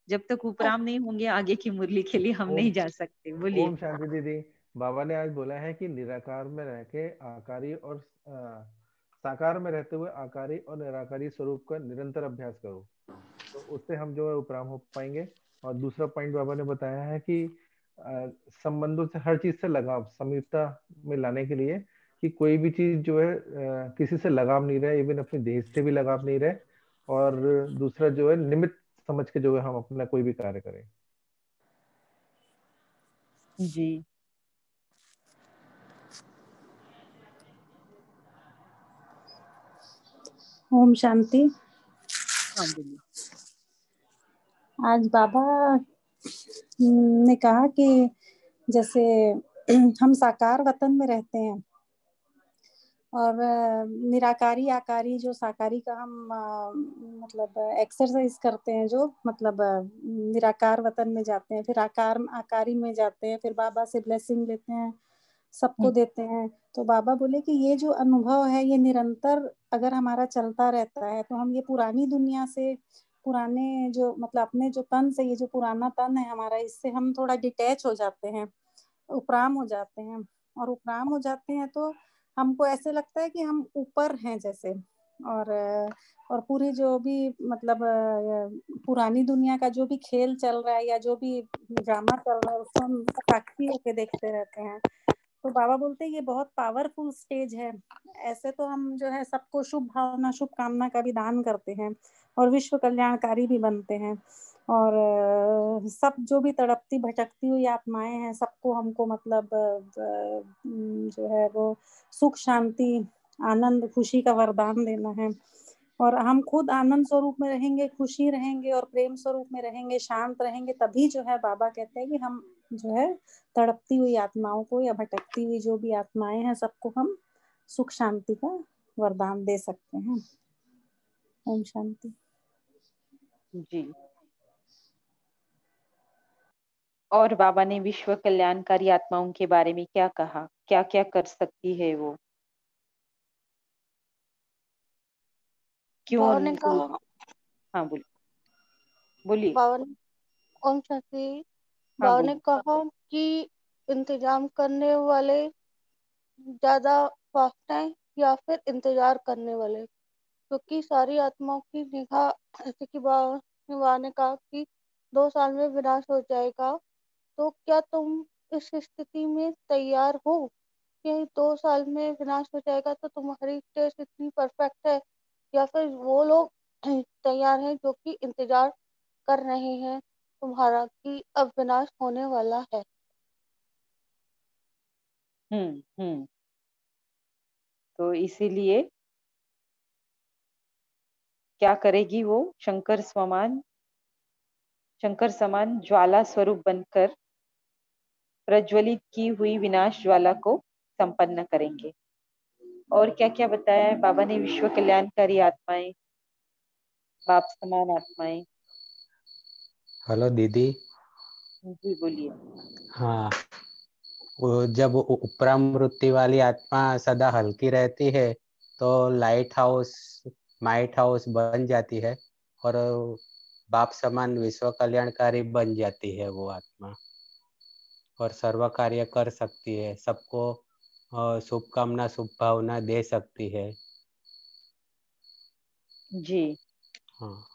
जब तक उपराम नहीं होंगे, आगे की मुरली के लिए हम ओम नहीं जा सकते। बोलिए। ओम शांति दीदी। बाबा ने आज बोला है कि निराकार में रह के आकारी और साकार में रहते हुए आकारी और निराकारी स्वरूप का निरंतर अभ्यास करो, तो उससे हम जो है उपराम हो पाएंगे। और दूसरा पॉइंट बाबा ने बताया है कि अ, संबंधों से, हर चीज से लगाव समीपता में लाने के लिए, कि कोई भी चीज जो है किसी से लगाव नहीं रहे, इवन अपने देश से भी लगाव नहीं रहे। और दूसरा जो है निमित्त समझ के जो है हम अपना कोई भी कार्य करें। जी। ओम शांति। हाँ, बोलिए। आज बाबा ने कहा कि जैसे हम साकार वतन में रहते हैं और निराकारी आकारी जो साकारी का हम मतलब एक्सरसाइज करते हैं, जो मतलब निराकार वतन में जाते हैं, फिर आकारी में जाते हैं, फिर बाबा से ब्लेसिंग लेते हैं, सबको देते हैं। तो बाबा बोले कि ये जो अनुभव है ये निरंतर अगर हमारा चलता रहता है तो हम ये पुरानी दुनिया से, पुराने जो मतलब अपने जो तन से, ये जो पुराना तन है हमारा, इससे हम थोड़ा डिटैच हो जाते हैं, उपराम हो जाते हैं। और उपराम हो जाते हैं तो हमको ऐसे लगता है कि हम ऊपर हैं जैसे, और पूरी जो भी मतलब पुरानी दुनिया का जो भी खेल चल रहा है या जो भी ड्रामा चल रहा है उसको हम साक्षी होके देखते रहते हैं। तो बाबा बोलते हैं ये बहुत पावरफुल स्टेज है। ऐसे तो हम जो है सबको शुभ भावना शुभ कामना का भी दान करते हैं और विश्व कल्याणकारी भी बनते हैं। और सब जो भी तड़पती भटकती हुई आत्माएं हैं सबको हमको मतलब जो है वो सुख शांति आनंद खुशी का वरदान देना है। और हम खुद आनंद स्वरूप में रहेंगे, खुशी रहेंगे और प्रेम स्वरूप में रहेंगे, शांत रहेंगे, तभी जो है बाबा कहते हैं कि हम जो है तड़पती हुई आत्माओं को या भटकती हुई जो भी आत्माएं हैं सबको हम सुख शांति का वरदान दे सकते हैं। ओम शांति। जी। और बाबा ने विश्व कल्याणकारी आत्माओं के बारे में क्या कहा, क्या क्या कर सकती है वो, क्यों बाबा ने उनको? कहा हाँ बोलिए बोलिए। बाबा ने ओम शांति। हाँ बाबा ने बोलिए। कहा कि इंतजाम करने वाले ज्यादा फास्ट हैं या फिर इंतजार करने वाले, क्योंकि सारी आत्माओं की निगाह, जैसे कि बाबा ने कहा कि 2 साल में विनाश हो जाएगा, तो क्या तुम इस स्थिति में तैयार हो कि 2 साल में विनाश हो जाएगा? तो तुम्हारी टेस्ट इतनी परफेक्ट है, या फिर वो लोग तैयार हैं जो कि इंतजार कर रहे हैं तुम्हारा कि अब विनाश होने वाला है? हम्म। तो इसीलिए क्या करेगी वो? शंकर समान ज्वाला स्वरूप बनकर प्रज्वलित की हुई विनाश ज्वाला को संपन्न करेंगे। और क्या क्या बताया है बाबा ने? विश्व कल्याणकारी आत्माएं, बाप समान आत्माएं। हेलो दीदी। जी बोलिए। हाँ, वो जब उपरामृत्यु वाली आत्मा सदा हल्की रहती है तो माइट हाउस बन जाती है और बाप समान विश्व कल्याणकारी बन जाती है वो आत्मा, और सर्व कार्य कर सकती है, सबको शुभकामना शुभ भावना दे सकती है। जी। हाँ।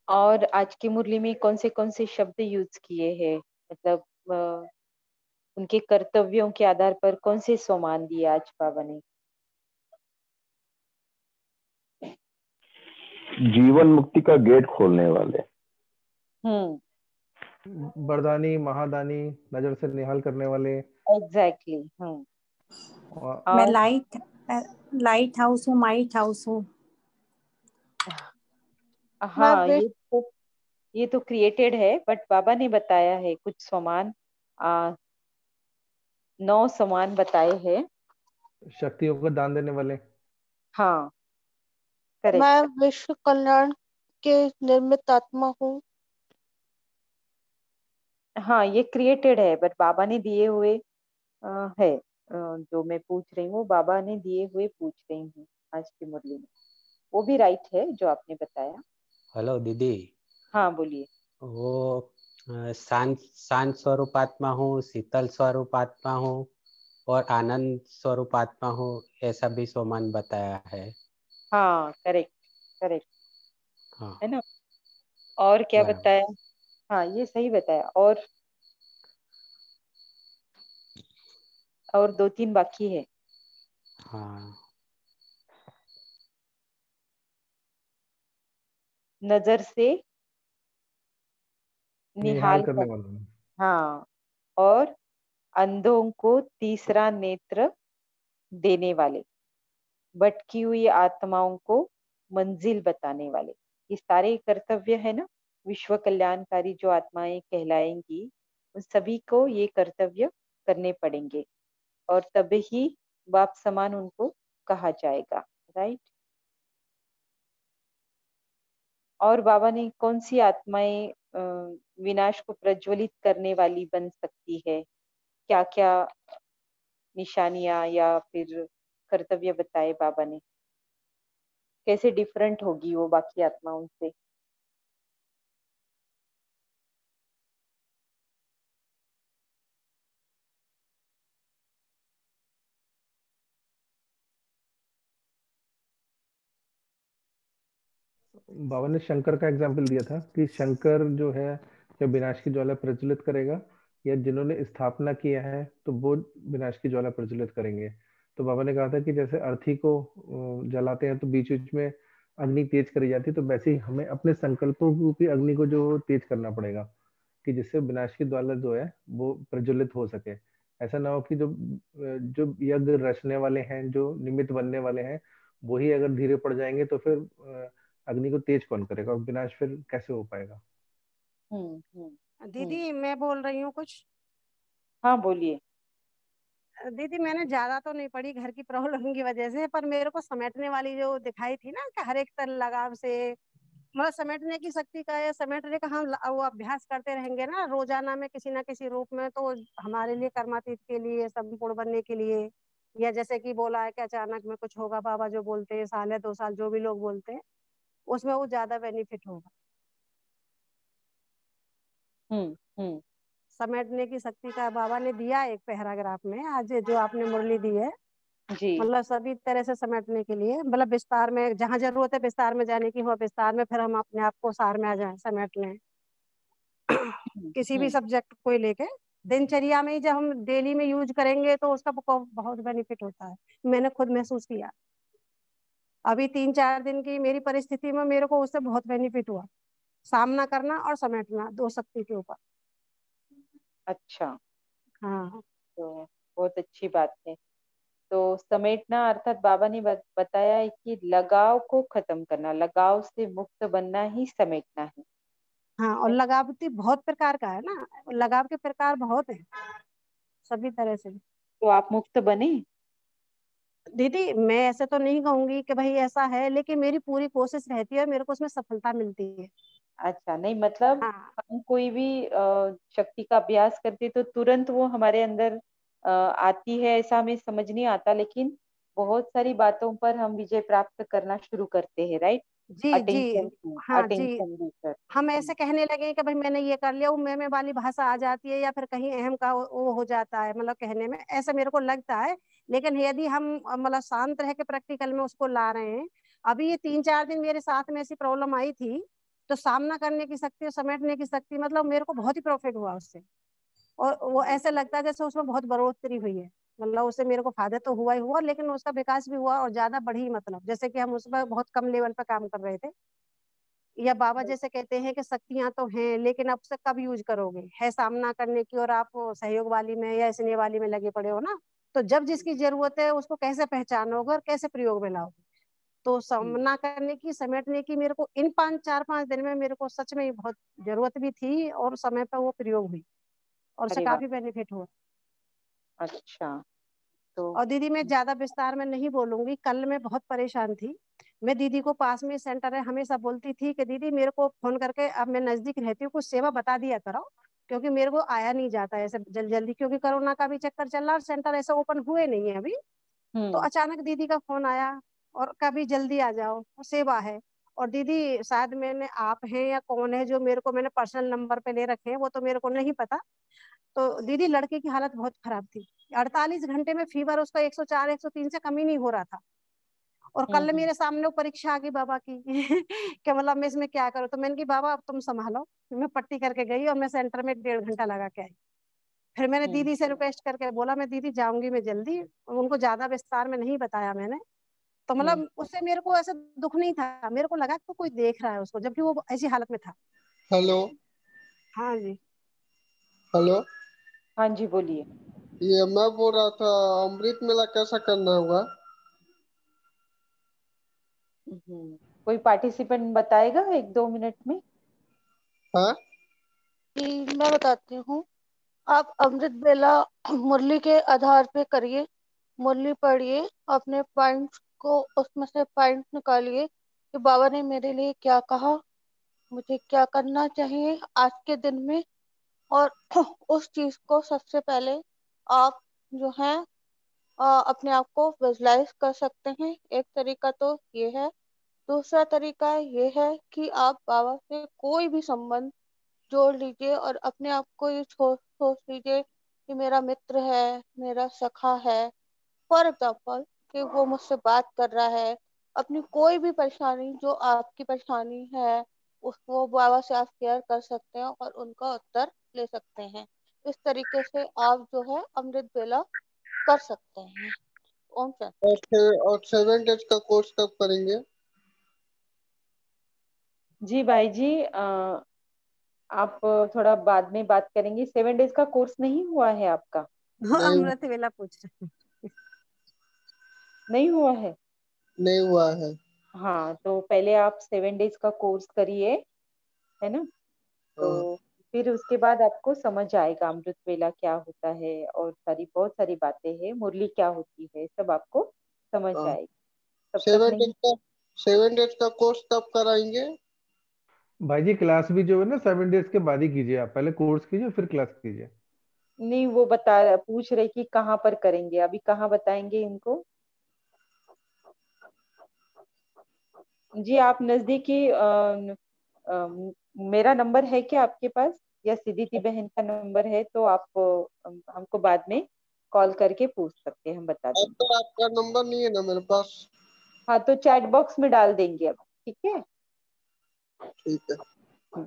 और आज की मुरली में कौन से शब्द यूज किए हैं? मतलब उनके कर्तव्यों के आधार पर कौन से सम्मान दिए आज बाबा ने? जीवन मुक्ति का गेट खोलने वाले। वरदानी, महादानी, नजर से निहाल करने वाले। एग्जैक्टली। मैं और लाइट हाउस हूँ, माइट हाउस हूँ। मैं हाँ, ये तो क्रिएटेड है, बट बाबा ने बताया है कुछ सम्मान, 9 सम्मान बताए हैं। शक्तियों को दान देने वाले। हाँ करेक्ट। मैं विश्व कल्याण के निर्मित आत्मा हूँ। हाँ ये क्रिएटेड है, बट बाबा ने दिए हुए है। जो मैं पूछ रही हूँ बाबा ने दिए हुए पूछ रही हूँ आज की मुरली में। वो भी राइट है जो आपने बताया। हेलो दीदी। हाँ बोलिए। वो शांत स्वरूप आत्मा हूँ, शीतल स्वरूप आत्मा हूँ और आनंद स्वरूप आत्मा हूँ, ऐसा भी सोमान बताया है। हाँ करेक्ट करेक्ट हाँ है ना। और क्या बराबर। बताया? हाँ ये सही बताया। और 2-3 बाकी है। हाँ। नजर से निहाल निहाल करने कर। वाले। हाँ। और अंधों को तीसरा नेत्र देने वाले, भटकी हुई आत्माओं को मंजिल बताने वाले। ये सारे कर्तव्य है ना। विश्व कल्याणकारी जो आत्माएं कहलाएंगी उन सभी को ये कर्तव्य करने पड़ेंगे, और तभी बाप समान उनको कहा जाएगा। राइट। और बाबा ने कौन सी आत्माएं विनाश को प्रज्वलित करने वाली बन सकती है? क्या क्या निशानियां या फिर कर्तव्य बताए बाबा ने? कैसे डिफरेंट होगी वो बाकी आत्माओं से? बाबा ने शंकर का एग्जाम्पल दिया था कि शंकर जो है जब विनाश की ज्वाला प्रज्वलित करेगा, या जिन्होंने स्थापना किया है तो वो विनाश की ज्वाला प्रज्वलित करेंगे। तो बाबा ने कहा था कि जैसे अर्थी को जलाते हैं तो बीच बीच में अग्नि तेज करी जाती है, तो वैसे ही हमें अपने संकल्पों रूपी अग्नि को जो तेज करना पड़ेगा, कि जिससे विनाश की ज्वाला जो है वो प्रज्वलित हो सके। ऐसा ना हो कि जो जो यज्ञ रचने वाले हैं, जो निमित्त बनने वाले हैं, वही अगर धीरे पड़ जाएंगे तो फिर अग्नि को तेज कौन करेगा और विनाश फिर कैसे हो पाएगा। दीदी मैं बोल रही हूँ कुछ। हाँ बोलिए। दीदी मैंने ज्यादा तो नहीं पढ़ी घर की प्रॉब्लम की वजह से, पर मेरे को समेटने वाली जो दिखाई थी ना कि हर एक तल लगाव से, मतलब समेटने की शक्ति का है, समेटने का हम वो अभ्यास करते रहेंगे ना रोजाना में किसी ना किसी रूप में, तो हमारे लिए कर्मातीत के लिए, संपूर्ण बनने के लिए, या जैसे कि बोला है कि अचानक में कुछ होगा, बाबा जो बोलते हैं साल है 2 साल जो भी लोग बोलते हैं, उसमें वो ज्यादा बेनिफिट होगा। समेटने की शक्ति का बाबा ने दिया एक पैराग्राफ में, आज जो आपने मुरली दी है जी। मतलब सभी तरह से समेटने के लिए, मतलब विस्तार में जहाँ जरूरत है विस्तार में जाने की हो विस्तार में, फिर हम अपने आप को सार में आ जाए, समेट लें किसी भी सब्जेक्ट को लेके दिनचर्या में ही जब हम डेली में यूज करेंगे तो उसका बहुत बेनिफिट होता है। मैंने खुद महसूस किया, अभी 3-4 दिन की मेरी परिस्थिति में मेरे को उससे बहुत बेनिफिट हुआ, सामना करना और समेटना, 2 शक्ति के ऊपर। अच्छा, हाँ तो बहुत अच्छी बात है। तो समेटना अर्थात बाबा ने बताया है कि लगाव को खत्म करना, लगाव से मुक्त बनना ही समेटना है। हाँ, और लगाव भी बहुत प्रकार का है ना, लगाव के प्रकार बहुत है सभी तरह से। तो आप मुक्त बने? दीदी मैं ऐसे तो नहीं कहूंगी कि भाई ऐसा है, लेकिन मेरी पूरी कोशिश रहती है, मेरे को उसमें सफलता मिलती है। अच्छा, नहीं मतलब हाँ हम कोई भी शक्ति का अभ्यास करते तो तुरंत वो हमारे अंदर आती है, ऐसा हमें समझ नहीं आता, लेकिन बहुत सारी बातों पर हम विजय प्राप्त करना शुरू करते हैं, राइट? जी जी। अटेंशन हाँ जी, अटेंशन देकर। हम ऐसे कहने लगे कि भाई मैंने ये कर लिया, वो मैं वाली भाषा आ जाती है, या फिर कहीं अहम का वो हो जाता है, मतलब कहने में ऐसा मेरे को लगता है। लेकिन यदि हम मतलब शांत रह के प्रैक्टिकल में उसको ला रहे हैं, अभी ये 3-4 दिन मेरे साथ में ऐसी प्रॉब्लम आई थी, तो सामना करने की शक्ति और समेटने की शक्ति, मतलब मेरे को बहुत ही प्रॉफिट हुआ उससे, और वो ऐसे लगता है जैसे उसमें बहुत बढ़ोतरी हुई है, मतलब उससे मेरे को फायदा तो हुआ ही हुआ, लेकिन उसका विकास भी हुआ और ज्यादा बढ़ी, मतलब जैसे कि हम उस पर बहुत कम लेवल पर काम कर रहे थे, या बाबा जैसे कहते हैं कि शक्तियां तो हैं लेकिन अब से कब यूज करोगे, है सामना करने की, और आप सहयोग वाली में या स्नेह वाली में लगे पड़े हो ना, तो जब जिसकी जरूरत है उसको कैसे पहचानोगे और कैसे प्रयोग में लाओगे। तो सामना करने की, समेटने की मेरे को इन 4-5 दिन में मेरे को सच में बहुत जरूरत भी थी, और समय पर वो प्रयोग हुई और उससे अरे वाह, काफी बेनिफिट हुआ। अच्छा। तो और दीदी मैं ज्यादा विस्तार में नहीं बोलूंगी, कल मैं बहुत परेशान थी, मैं दीदी को पास में सेंटर है हमेशा बोलती थी कि दीदी मेरे को फोन करके, अब मैं नजदीक रहती हूँ, कुछ सेवा बता दिया करो, क्योंकि मेरे को आया नहीं जाता ऐसे जल्दी, क्योंकि कोरोना का भी चक्कर चल रहा और सेंटर ऐसे ओपन हुए नहीं है अभी। तो अचानक दीदी का फोन आया और कभी जल्दी आ जाओ, सेवा है। और दीदी शायद मैंने, आप हैं या कौन है जो मेरे को, मैंने पर्सनल नंबर पे ले रखे हैं वो तो मेरे को नहीं पता। तो दीदी लड़के की हालत बहुत खराब थी, 48 घंटे में फीवर उसका 104 103 से कम ही नहीं हो रहा था। और कल मेरे सामने वो परीक्षा आ गई बाबा की कि मतलब मैं इसमें क्या करूँ, तो मैंने की बाबा अब तुम संभालो। मैं पट्टी करके गई और मैं सेंटर में 1.5 घंटा लगा के आई। फिर मैंने दीदी से रिक्वेस्ट करके बोला मैं दीदी जाऊंगी मैं जल्दी, उनको ज्यादा विस्तार में नहीं बताया मैंने। तो मतलब उससे मेरे को ऐसा दुख नहीं था, मेरे को लगा कि कोई देख रहा है उसको, जबकि वो ऐसी हालत में था। हेलो। हाँ जी। हेलो। हाँ जी बोलिए। ये मैं बोल रहा था, अमृत मेला कैसा करना होगा? कोई पार्टिसिपेंट बताएगा 1-2 मिनट में? हाँ कि मैं बताती हूँ। आप अमृत बेला मुरली के आधार पे करिए, मुरली पढ़िए, अपने पॉइंट्स को उसमें से पॉइंट निकालिए कि बाबा ने मेरे लिए क्या कहा, मुझे क्या करना चाहिए आज के दिन में। और उस चीज को सबसे पहले आप जो है अपने आप को विजुलाइज कर सकते हैं, एक तरीका तो ये है। दूसरा तरीका ये है कि आप बाबा से कोई भी संबंध जोड़ लीजिए और अपने आप को ये सोच लीजिए कि मेरा मित्र है, मेरा सखा है, फॉर एग्जाम्पल कि वो मुझसे बात कर रहा है, अपनी कोई भी परेशानी जो आपकी परेशानी है उसको बाबा से आप शेयर कर सकते हैं और उनका उत्तर ले सकते हैं। इस तरीके से आप जो है अमृत वेला कर सकते हैं। ओम शांति। और 7 डेज का कोर्स कब करेंगे? जी भाई जी, आप थोड़ा बाद में बात करेंगे। 7 डेज का कोर्स नहीं हुआ है आपका? हाँ, नहीं अमृत वेला पूछ रहे हैं। नहीं हुआ है? नहीं हुआ है। हाँ, तो पहले आप 7 डेज का कोर्स करिए, है ना? तो हाँ। फिर उसके बाद आपको समझ आएगा अमृत वेला क्या होता है, और बहुत सारी बातें हैं, मुरली क्या होती है, सब आपको समझ हाँ। आएगी। तब तक 7 डेज नहीं। का 7 डेज का कोर्स कब कराएंगे? भाई जी क्लास भी जो है ना 7 डेज के बाद ही कीजिए, आप पहले कोर्स कीजिए फिर क्लास कीजिए। नहीं, वो पूछ रहे कि कहाँ पर करेंगे, अभी कहाँ बताएंगे इनको? जी, आप नजदीकी मेरा नंबर है क्या आपके पास, या सिद्धिति बहन का नंबर है? तो आप हमको बाद में कॉल करके पूछ सकते हैं, हम बता अब देंगे। तो आपका नंबर नहीं है ना मेरे पास। हाँ, तो चैट बॉक्स में डाल देंगे अब, ठीक है? ठीक है।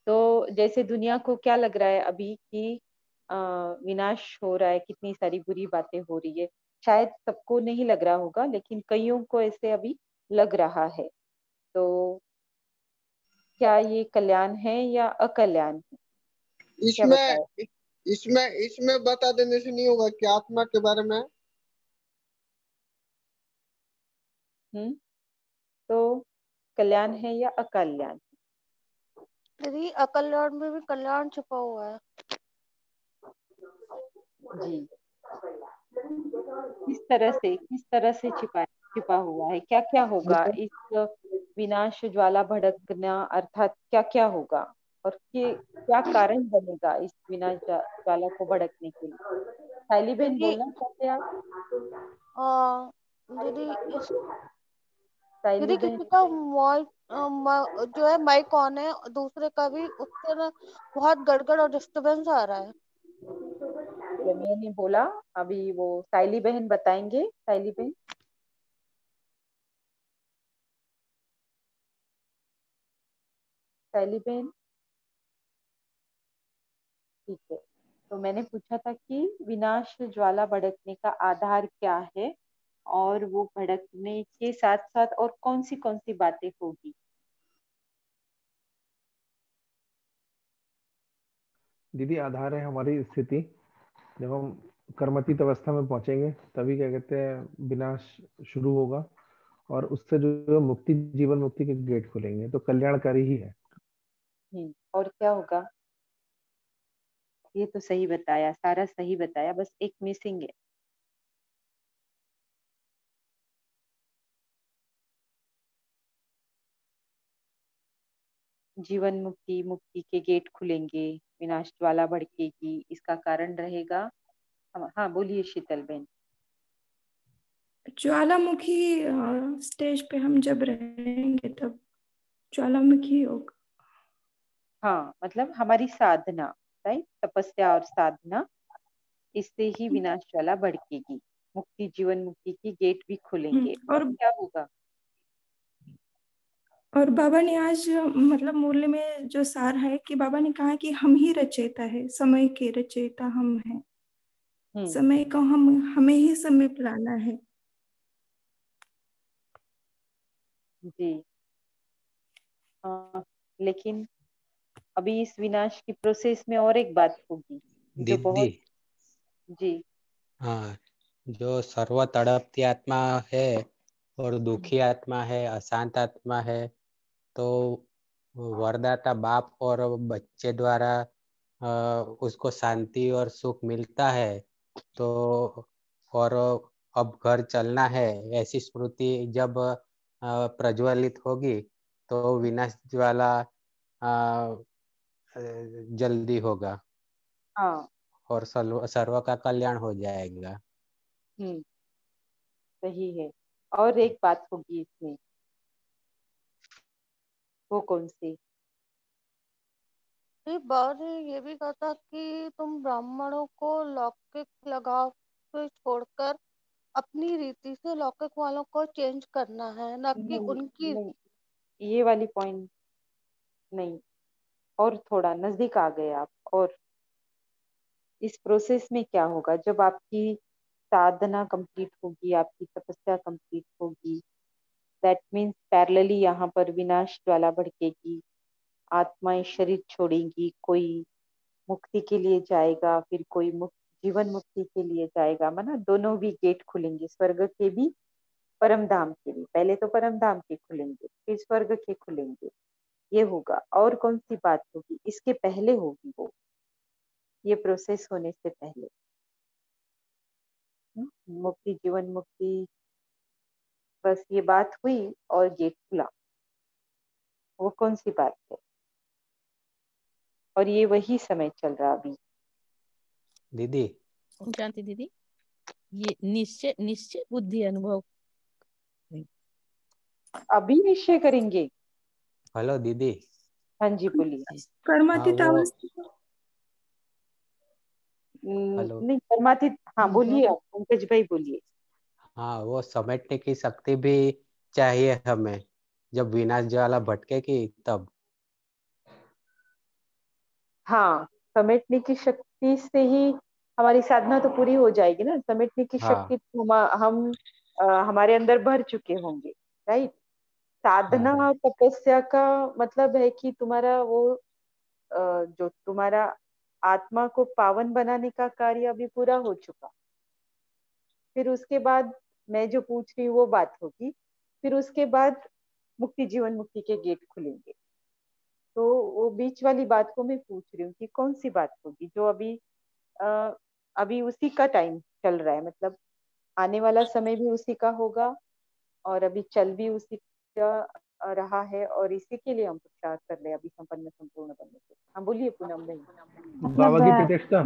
तो जैसे दुनिया को क्या लग रहा है अभी कि विनाश हो रहा है, कितनी सारी बुरी बातें हो रही है, शायद सबको नहीं लग रहा होगा, लेकिन कईयों को ऐसे अभी लग रहा है। तो क्या ये कल्याण है या अकल्याण है? क्या इसमें बताए? इसमें इसमें बता देने से नहीं होगा कि आत्मा के बारे में। हम्म। तो कल्याण है या अकल्याण? यदि अकल्याण में भी कल्याण छुपा हुआ है। जी, किस तरह से छिपा हुआ है? क्या क्या होगा इस विनाश ज्वाला भड़कना, अर्थात क्या क्या होगा, और क्या कारण बनेगा इस विनाश ज्वाला को भड़कने के लिए? साइली बहन, यदि बोलना चाहते हैं आप? यदि इस साइली यदि बहन। किसी का जो है माइक ऑन है, दूसरे का भी, उससे ना बहुत गड़गड़ और डिस्टरबेंस आ रहा है। मैंने बोला, अभी वो साइली बहन बताएंगे। साइली बहन, साइली बहन, ठीक है। तो मैंने पूछा था कि विनाश ज्वाला भड़कने का आधार क्या है, और वो भड़कने के साथ साथ और कौन सी बातें होगी? दीदी आधार है हमारी स्थिति, जब हम कर्मतीत अवस्था में पहुंचेंगे तभी क्या कहते हैं विनाश शुरू होगा, और उससे जो है मुक्ति, जीवन मुक्ति के गेट खुलेंगे, तो कल्याणकारी ही है। और क्या होगा? ये तो सही बताया, सारा सही बताया, बस एक मिसिंग है। जीवन मुक्ति, मुक्ति के गेट खुलेंगे, विनाश ज्वाला भड़केगी, इसका कारण रहेगा। हाँ, बोलिए शीतल बहन। ज्वालामुखी स्टेज पे हम जब रहेंगे तब ज्वालामुखी होगा। हाँ, मतलब हमारी साधना, राइट, तपस्या और साधना, इससे ही विनाश ज्वाला भड़केगी, मुक्ति, जीवन मुक्ति की गेट भी खुलेंगे। और क्या होगा? और बाबा ने आज मतलब मुरली में जो सार है कि बाबा ने कहा कि हम ही रचयिता है, समय के रचयिता हम हैं, समय को हमें ही समय पर लाना है। जी, लेकिन अभी इस विनाश की प्रोसेस में और एक बात होगी जो दीदी। बहुत। जी। हाँ, जो सर्व तड़पती आत्मा है और दुखी आत्मा है, अशांत आत्मा है, तो वरदाता बाप और बच्चे द्वारा उसको शांति और सुख मिलता है, तो और अब घर चलना है, ऐसी स्मृति जब प्रज्वलित होगी तो विनाश ज्वाला जल्दी होगा हाँ। और सर्व का कल्याण हो जाएगा। सही है। और एक बात होगी इसमें, वो कौन सी? बाबा ने ये भी कहा था कि तुम ब्राह्मणों को लौकिक लगाव से छोड़कर अपनी रीति से लौकिक वालों को चेंज करना है, ना कि उनकी। नहीं, ये वाली पॉइंट नहीं, और थोड़ा नजदीक आ गए आप। और इस प्रोसेस में क्या होगा, जब आपकी साधना कंप्लीट होगी, आपकी तपस्या कंप्लीट होगी, दैट मीन्स पैरेलली यहाँ पर विनाश ज्वाला भड़केगी, आत्माएं शरीर छोड़ेंगी, कोई मुक्ति के लिए जाएगा, फिर कोई जीवन मुक्ति के लिए जाएगा, माना दोनों भी गेट खुलेंगे, स्वर्ग के भी परम धाम के भी। पहले तो परम धाम के खुलेंगे, फिर स्वर्ग के खुलेंगे, ये होगा। और कौन सी बात होगी, इसके पहले होगी वो, ये प्रोसेस होने से पहले मुक्ति, जीवन मुक्ति, बस ये बात हुई और गेट खुला। वो कौन सी बात है, और ये वही समय चल रहा अभी। दीदी शांति दीदी, ये निश्चय निश्चय बुद्धि अनुभव अभी निश्चय करेंगे। हेलो दीदी। हाँ जी बोलिए। कर्मातीत हाँ, वो अवस्था। हेलो। नहीं कर्मातीत, हाँ बोलिए आप, पंकज भाई बोलिए। हाँ, वो समेटने की शक्ति भी चाहिए हमें, जब विनाश ज्वाला भटकेगी तब। हाँ, समेटने की शक्ति से ही हमारी साधना तो पूरी हो जाएगी ना। समेटने की हाँ शक्ति तो हम हमारे अंदर भर चुके होंगे, राइट। साधना हाँ तपस्या का मतलब है कि तुम्हारा वो जो तुम्हारा आत्मा को पावन बनाने का कार्य अभी पूरा हो चुका। फिर उसके बाद मैं जो पूछ रही हूँ वो बात होगी, फिर उसके बाद मुक्ति, जीवन मुक्ति के गेट खुलेंगे। तो वो बीच वाली बात को मैं पूछ रही हूँ कि कौन सी बात होगी जो अभी उसी का टाइम चल रहा है, मतलब आने वाला समय भी उसी का होगा और अभी चल भी उसी का रहा है, और इसी के लिए हम पुरुषार्थ कर रहे हैं अभी संपन्न संपूर्ण बनने के। हाँ बोलिए पूनम भाई। बाबा की मतलब प्रत्यक्षता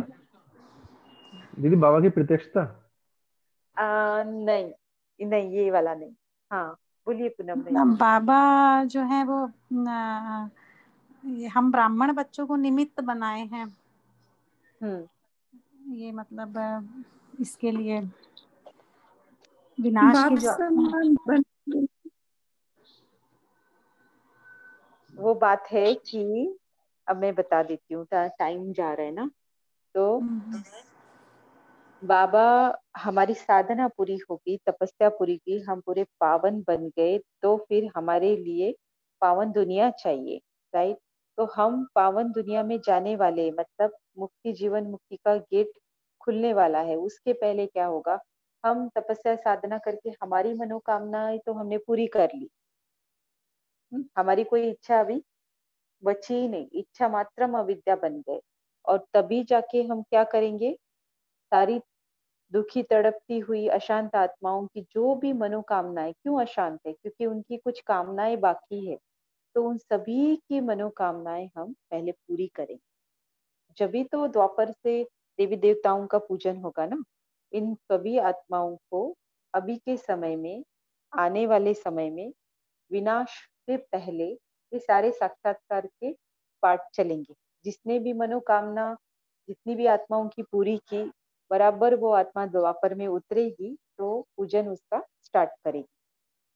दीदी, बाबा की प्रत्यक्षता। नहीं नहीं, ये वाला नहीं। हाँ बोलिए पूनम भाई। बाबा जो है वो हम ब्राह्मण बच्चों को निमित्त बनाए हैं। ये मतलब इसके लिए विनाश की बाप जो समान बन। वो बात है कि अब मैं बता देती हूँ, टाइम जा रहा है ना। तो बाबा, हमारी साधना पूरी होगी, तपस्या पूरी की, हम पूरे पावन बन गए, तो फिर हमारे लिए पावन दुनिया चाहिए, राइट। तो हम पावन दुनिया में जाने वाले, मतलब मुक्ति, जीवन मुक्ति का गेट खुलने वाला है। उसके पहले क्या होगा, हम तपस्या साधना करके हमारी मनोकामनाएं तो हमने पूरी कर ली। हमारी कोई इच्छा अभी बची ही नहीं, इच्छा मात्रम अविद्या बन गए। और तभी जाके हम क्या करेंगे, सारी दुखी तड़पती हुई अशांत आत्माओं की जो भी मनोकामनाएं, क्यों अशांत है, क्योंकि उनकी कुछ कामनाएं बाकी है, तो उन सभी की मनोकामनाएं हम पहले पूरी करेंगे। जब भी तो द्वापर से देवी देवताओं का पूजन होगा ना। इन सभी आत्माओं को अभी के समय में, आने वाले समय में, विनाश से पहले ये सारे साक्षात्कार के पाठ चलेंगे। जिसने भी मनोकामना, जितनी भी आत्माओं की पूरी की, बराबर वो आत्मा द्वापर में उतरेगी तो पूजन उसका स्टार्ट करेगी,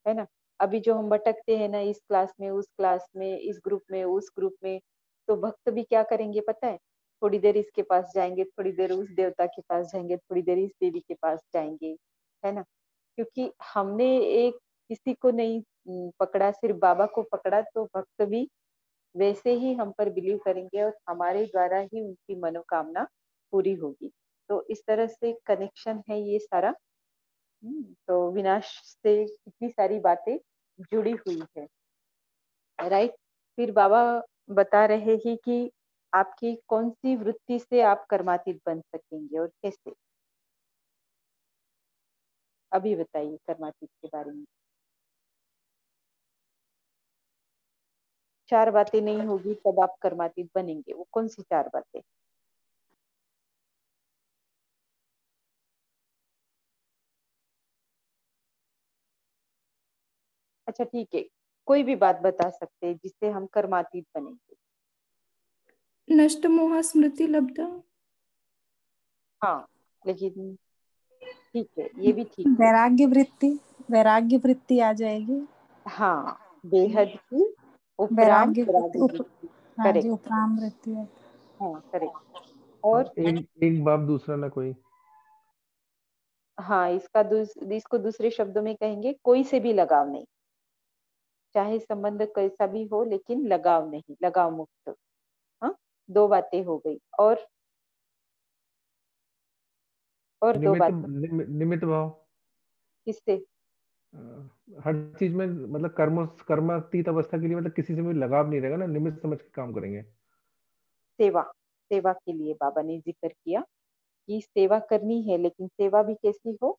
है ना। अभी जो हम भटकते हैं ना, इस क्लास में उस क्लास में, इस ग्रुप में उस ग्रुप में, तो भक्त भी क्या करेंगे पता है, थोड़ी देर इसके पास जाएंगे, थोड़ी देर उस देवता के पास जाएंगे, थोड़ी देर इस देवी के पास जाएंगे, है ना। क्योंकि हमने एक किसी को नहीं पकड़ा, सिर्फ बाबा को पकड़ा, तो भक्त भी वैसे ही हम पर बिलीव करेंगे और हमारे द्वारा ही उनकी मनोकामना पूरी होगी। तो इस तरह से कनेक्शन है ये सारा। तो विनाश से कितनी सारी बातें जुड़ी हुई है, राइट। फिर बाबा बता रहे हैं कि आपकी कौन सी वृत्ति से आप कर्मातीत बन सकेंगे और कैसे। अभी बताइए कर्मातीत के बारे में। 4 बातें नहीं होगी तब आप कर्मातीत बनेंगे, वो कौन सी 4 बातें। अच्छा ठीक है, कोई भी बात बता सकते हैं जिससे हम कर्मातीत बनेंगे। नष्ट मोह स्मृति लब्धा। हाँ, लेकिन ठीक है, ये भी ठीक है। वैराग्य वृत्ति आ जाएगी। हाँ, बेहद की उपराम वैराग्य वैराग्य वृत्ति वृत्ति। हाँ जी, करेक्ट। उपराम वृत्ति है। हाँ करेक्ट। और एक बाप दूसरा ना कोई। हाँ, इसको दूसरे शब्दों में कहेंगे कोई से भी लगाव नहीं, चाहे संबंध कैसा भी हो, लेकिन लगाव नहीं, लगाव मुक्त। हाँ, दो बातें हो गई। और दो निमित्त बातें निमित्त भाव। किससे? हर चीज में मतलब कर्मातीत अवस्था के लिए मतलब किसी से भी लगाव नहीं रहेगा ना, निमित्त समझ के काम करेंगे। सेवा, सेवा के लिए बाबा ने जिक्र किया कि सेवा करनी है, लेकिन सेवा भी कैसी हो?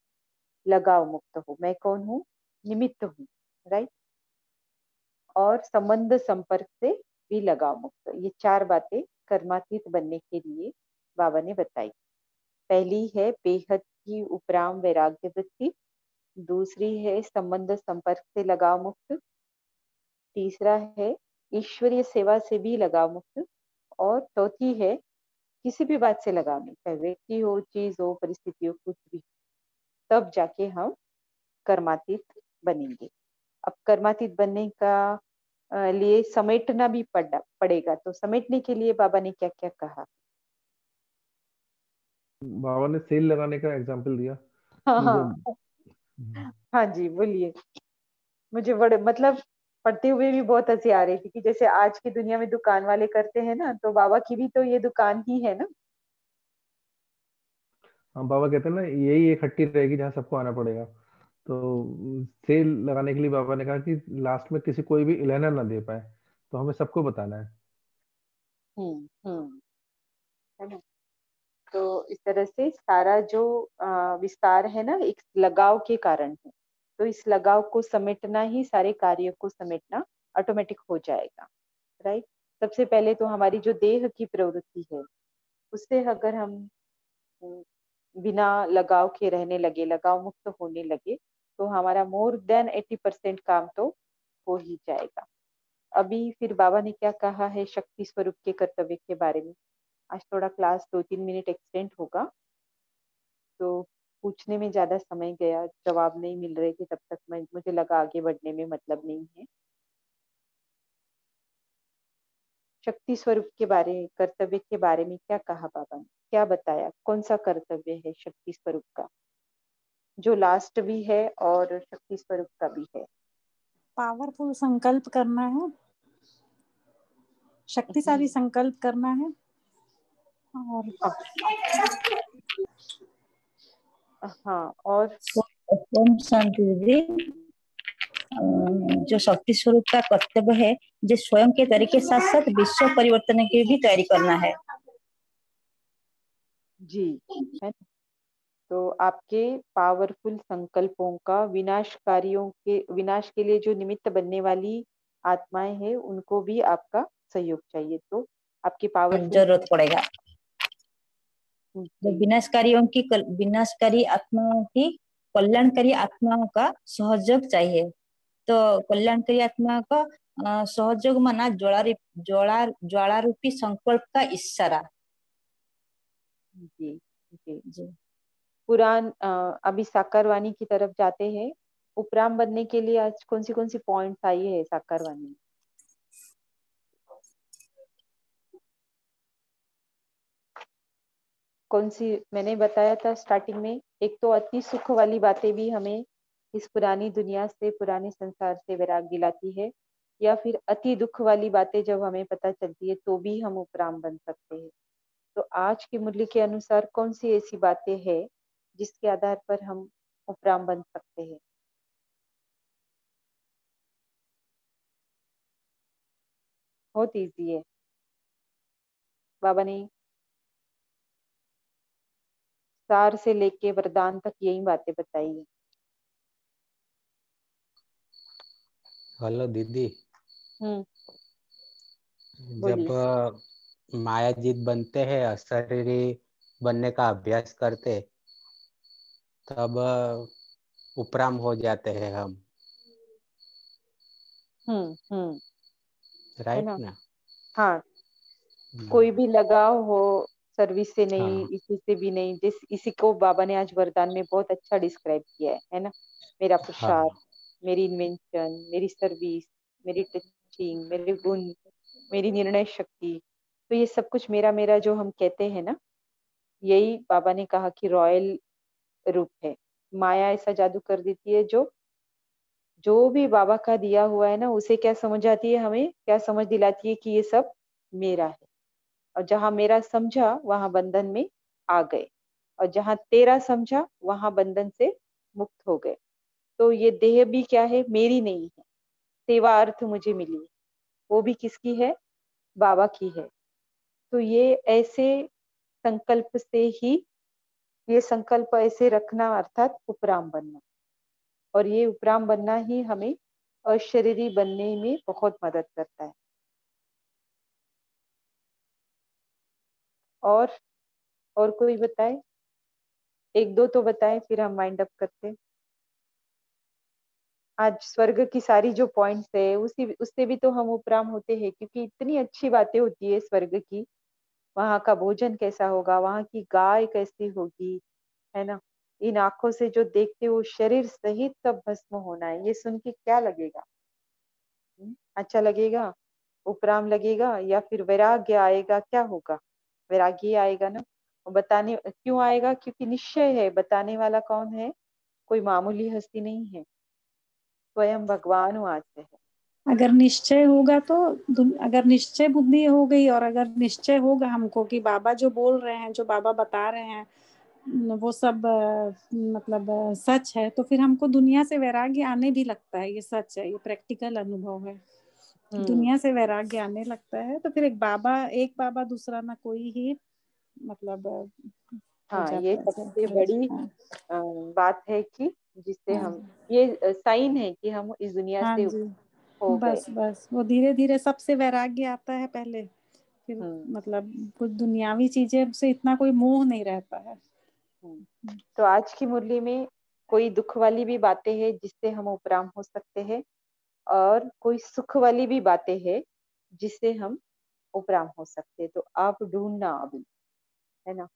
लगाव मुक्त हो। मैं कौन हूँ? निमित्त हूँ, राइट। और संबंध संपर्क से भी लगाव मुक्त। ये चार बातें कर्मातीत बनने के लिए बाबा ने बताई। पहली है बेहद की उपराम वैराग्य वृत्ति, दूसरी है संबंध संपर्क से लगाव मुक्त, तीसरा है ईश्वरीय सेवा से भी लगाव मुक्त, और चौथी है किसी भी बात से लगाव नहीं, चाहे व्यक्ति हो, चीज हो, परिस्थिति हो, कुछ भी, तब जाके हम कर्मातीत बनेंगे। अब कर्मातीत बनने का लिए समेटना भी पड़ेगा। तो समेटने के लिए बाबा ने क्या क्या कहा? बाबा ने सेल लगाने का एग्जाम्पल दिया। हाँ जो हाँ जी, बोलिए। मुझे बड़े मतलब पढ़ते हुए भी बहुत हंसी आ रही थी कि जैसे आज की दुनिया में दुकान वाले करते हैं ना, तो बाबा की भी तो ये दुकान ही है ना। हाँ, बाबा कहते हैं ना यही एक हट्टी रहेगी जहाँ सबको आना पड़ेगा। तो सेल लगाने के लिए बाबा ने कहा कि लास्ट में किसी कोई भी इलाना ना दे पाए, तो हमें सबको बताना है। है ना। तो इस तरह से सारा जो विस्तार है ना, एक लगाव के कारण है। तो इस लगाव को समेटना ही सारे कार्य को समेटना ऑटोमेटिक हो जाएगा, राइट। सबसे पहले तो हमारी जो देह की प्रवृत्ति है, उससे अगर हम बिना लगाव के रहने लगे, लगाव मुक्त होने लगे, तो हमारा मोर देन 80% काम तो हो ही जाएगा। अभी फिर बाबा ने क्या कहा है शक्ति स्वरूप के कर्तव्य के बारे में। आज थोड़ा क्लास 2-3 मिनट एक्सटेंड होगा, तो पूछने में ज्यादा समय गया, जवाब नहीं मिल रहे थे, तब तक मुझे लगा आगे बढ़ने में मतलब नहीं है। शक्ति स्वरूप के बारे, कर्तव्य के बारे में क्या कहा बाबा ने, क्या बताया, कौन सा कर्तव्य है शक्ति स्वरूप का, जो लास्ट भी है और शक्ति स्वरूप का भी है? पावरफुल संकल्प करना है, शक्तिशाली संकल्प करना है। और हाँ, और ओम शांति दीदी। जो शक्ति स्वरूप का कर्तव्य है, जो स्वयं के तरीके साथ साथ विश्व परिवर्तन की भी तैयारी करना है जी, है। तो आपके पावरफुल संकल्पों का विनाश के लिए जो निमित्त बनने वाली आत्माएं हैं, उनको भी आपका सहयोग चाहिए। तो आपकी पावरफुल जरूरत पड़ेगा। जो विनाशकारी आत्माओं की कल्याणकारी आत्माओं का सहयोग चाहिए। तो कल्याणकारी आत्मा का सहयोग माना ज्वाला रूपी संकल्प का इशारा। जी जी जी। पुराण अभी साकार वाणी की तरफ जाते हैं। उपराम बनने के लिए आज कौन सी पॉइंट्स आई है साकार वाणी में? कौन सी मैंने बताया था स्टार्टिंग में? एक तो अति सुख वाली बातें भी हमें इस पुरानी दुनिया से, पुराने संसार से वैराग दिलाती है, या फिर अति दुख वाली बातें जब हमें पता चलती है तो भी हम उपराम बन सकते हैं। तो आज के मूल्य के अनुसार कौन सी ऐसी बातें हैं जिसके आधार पर हम उपराम बन सकते हैं? बहुत इजी है, बाबा ने सार से लेके वरदान तक यही बातें बताई है। हेलो दीदी। बोलिए। जब मायाजीत बनते हैं, अशरीरी बनने का अभ्यास करते, तब उपराम हो जाते हैं हम। है राइट ना? हाँ, कोई भी लगाव हो सर्विस से नहीं, हाँ इसी से भी नहीं, जिस इसी को बाबा ने आज वरदान में बहुत अच्छा डिस्क्राइब किया है ना। मेरा पुरुषार्थ, हाँ मेरी इन्वेंशन, मेरी सर्विस, मेरी टीचिंग, मेरे गुण, मेरी निर्णय शक्ति, तो ये सब कुछ मेरा मेरा जो हम कहते हैं ना, यही बाबा ने कहा कि रॉयल रूप है। माया ऐसा जादू कर देती है, जो जो भी बाबा का दिया हुआ है ना, उसे क्या समझ आती है, हमें क्या समझ दिलाती है कि ये सब मेरा है। और जहां मेरा समझा वहां बंधन में आ गए, और जहां तेरा समझा वहां बंधन से मुक्त हो गए। तो ये देह भी क्या है, मेरी नहीं है। सेवा अर्थ मुझे मिली है, वो भी किसकी है, बाबा की है। तो ये ऐसे संकल्प से ही, ये संकल्प ऐसे रखना अर्थात उपराम बनना, और ये उपराम बनना ही हमें अशरीरी बनने में बहुत मदद करता है। और और कोई बताए, एक दो तो बताए, फिर हम वाइंड अप करते हैं। आज स्वर्ग की सारी जो पॉइंट्स है, उसी उससे भी तो हम उपराम होते हैं, क्योंकि इतनी अच्छी बातें होती है स्वर्ग की। वहां का भोजन कैसा होगा, वहां की गाय कैसी होगी, है ना। इन आंखों से जो देखते हो शरीर सहित सब भस्म होना है, ये सुन के क्या लगेगा? अच्छा लगेगा, उपराम लगेगा, या फिर वैराग्य आएगा? क्या होगा? वैराग्य आएगा ना। और बताने क्यों आएगा? क्योंकि निश्चय है, बताने वाला कौन है? कोई मामूली हस्ती नहीं है, स्वयं भगवान वहां से है। अगर निश्चय होगा तो अगर निश्चय बुद्धि हो गई, और अगर निश्चय होगा हमको कि बाबा जो बोल रहे हैं, जो बाबा बता रहे हैं, वो सब मतलब सच है, तो फिर हमको दुनिया से वैराग्य आने भी लगता है। ये सच है, ये प्रैक्टिकल अनुभव है। दुनिया से वैराग्य आने लगता है, तो फिर एक बाबा दूसरा ना कोई ही मतलब हो हाँ, ये जाता है सबसे फिर। बड़ी हाँ बात है कि जिससे हम, हाँ ये साइन है कि हम इस दुनिया हाँ से जी, हो गए। बस बस वो धीरे धीरे सबसे वैराग्य आता है पहले, फिर हम्म मतलब कुछ दुनियावी चीजें से इतना कोई मोह नहीं रहता है। तो आज की मुरली में कोई दुख वाली भी बातें हैं जिससे हम उपराम हो सकते हैं, और कोई सुख वाली भी बातें हैं जिससे हम उपराम हो सकते हैं। तो आप ढूंढना अभी, है ना,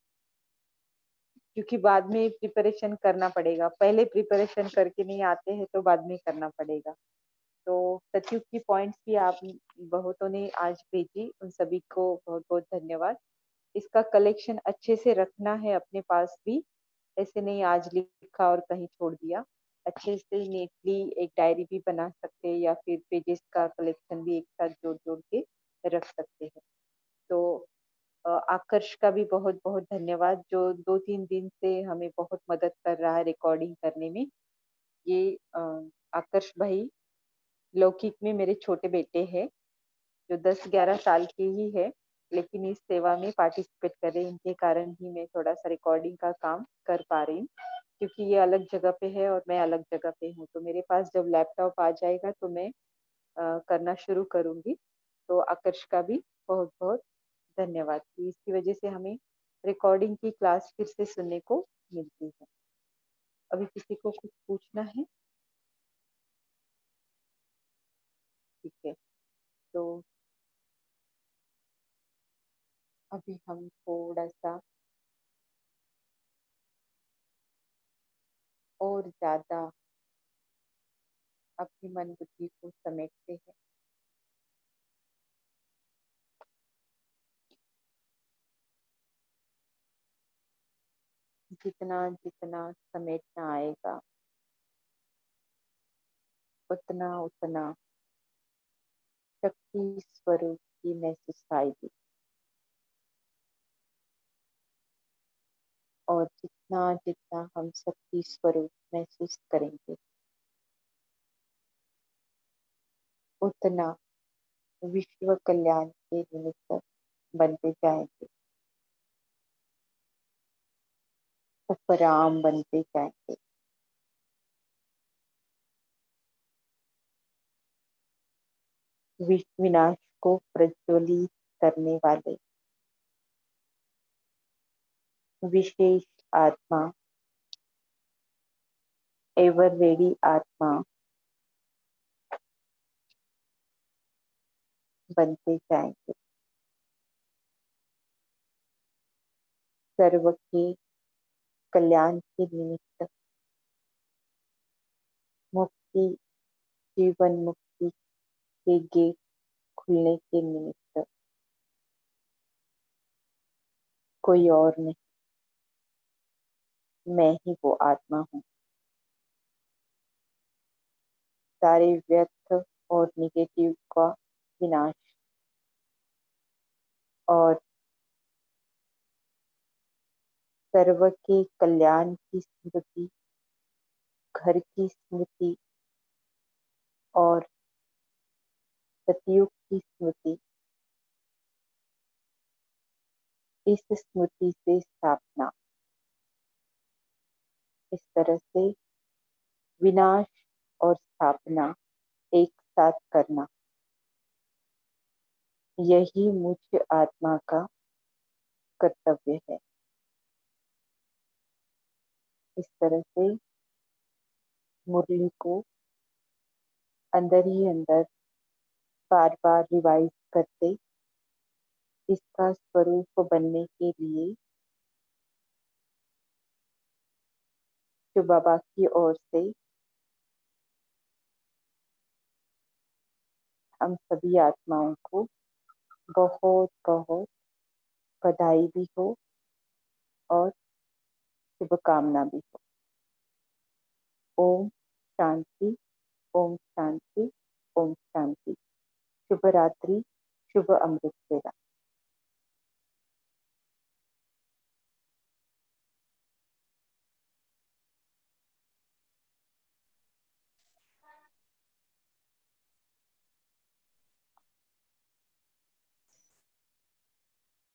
क्योंकि बाद में प्रिपरेशन करना पड़ेगा। पहले प्रिपरेशन करके नहीं आते हैं तो बाद में करना पड़ेगा। तो सतयुग की पॉइंट्स भी आप बहुतों ने आज भेजी, उन सभी को बहुत बहुत धन्यवाद। इसका कलेक्शन अच्छे से रखना है अपने पास भी, ऐसे नहीं आज लिखा और कहीं छोड़ दिया। अच्छे से नीटली एक डायरी भी बना सकते हैं, या फिर पेजेस का कलेक्शन भी एक साथ जोड़ जोड़ के रख सकते हैं। तो आकर्ष का भी बहुत बहुत धन्यवाद, जो 2-3 दिन से हमें बहुत मदद कर रहा है रिकॉर्डिंग करने में। ये आकर्ष भाई लौकिक में मेरे छोटे बेटे हैं, जो 10-11 साल के ही है, लेकिन इस सेवा में पार्टिसिपेट कर रहे हैं। इनके कारण ही मैं थोड़ा सा रिकॉर्डिंग का काम कर पा रही हूँ, क्योंकि ये अलग जगह पे है और मैं अलग जगह पे हूँ। तो मेरे पास जब लैपटॉप आ जाएगा तो मैं करना शुरू करूंगी। तो आकर्ष का भी बहुत बहुत धन्यवाद कि इसकी वजह से हमें रिकॉर्डिंग की क्लास फिर से सुनने को मिलती है। अभी किसी को कुछ पूछना है? ठीक है, तो अभी हम थोड़ा सा और ज्यादा अपनी मन बुद्धि को समेटते हैं। जितना जितना समेटना आएगा, उतना उतना शक्ति स्वरूप की महसूस आएगी। और जितना जितना हम शक्ति स्वरूप महसूस करेंगे, उतना विश्व कल्याण के निमित्त बनते जाएंगे, उपराम बनते जाएंगे। विश्व विनाश को प्रज्वलित करने वाले विशेष आत्मा, एवर रेडी आत्मा बनते जाएंगे। सर्व के कल्याण के निमित्त, मुक्ति, जीवन मुक्ति के गेट खुलने के निमित्त कोई और नहीं, मैं ही वो आत्मा हूँ। सारे व्यर्थ और निगेटिव का विनाश और सर्व के कल्याण की स्मृति, घर की स्मृति और सतयुग की स्मृति, इस स्मृति से स्थापना, इस तरह से विनाश और स्थापना एक साथ करना, यही मुझ आत्मा का कर्तव्य है। इस तरह से मुरली को अंदर ही अंदर बार बार रिवाइज करते, इसका स्वरूप बनने के लिए जो बाबा की ओर से हम सभी आत्माओं को बहुत बहुत बधाई भी हो और शुभकामना भी हो। ओम शांति, ओम शांति, ओम शांति। शुभ रात्रि, शुभ अमृत वेला।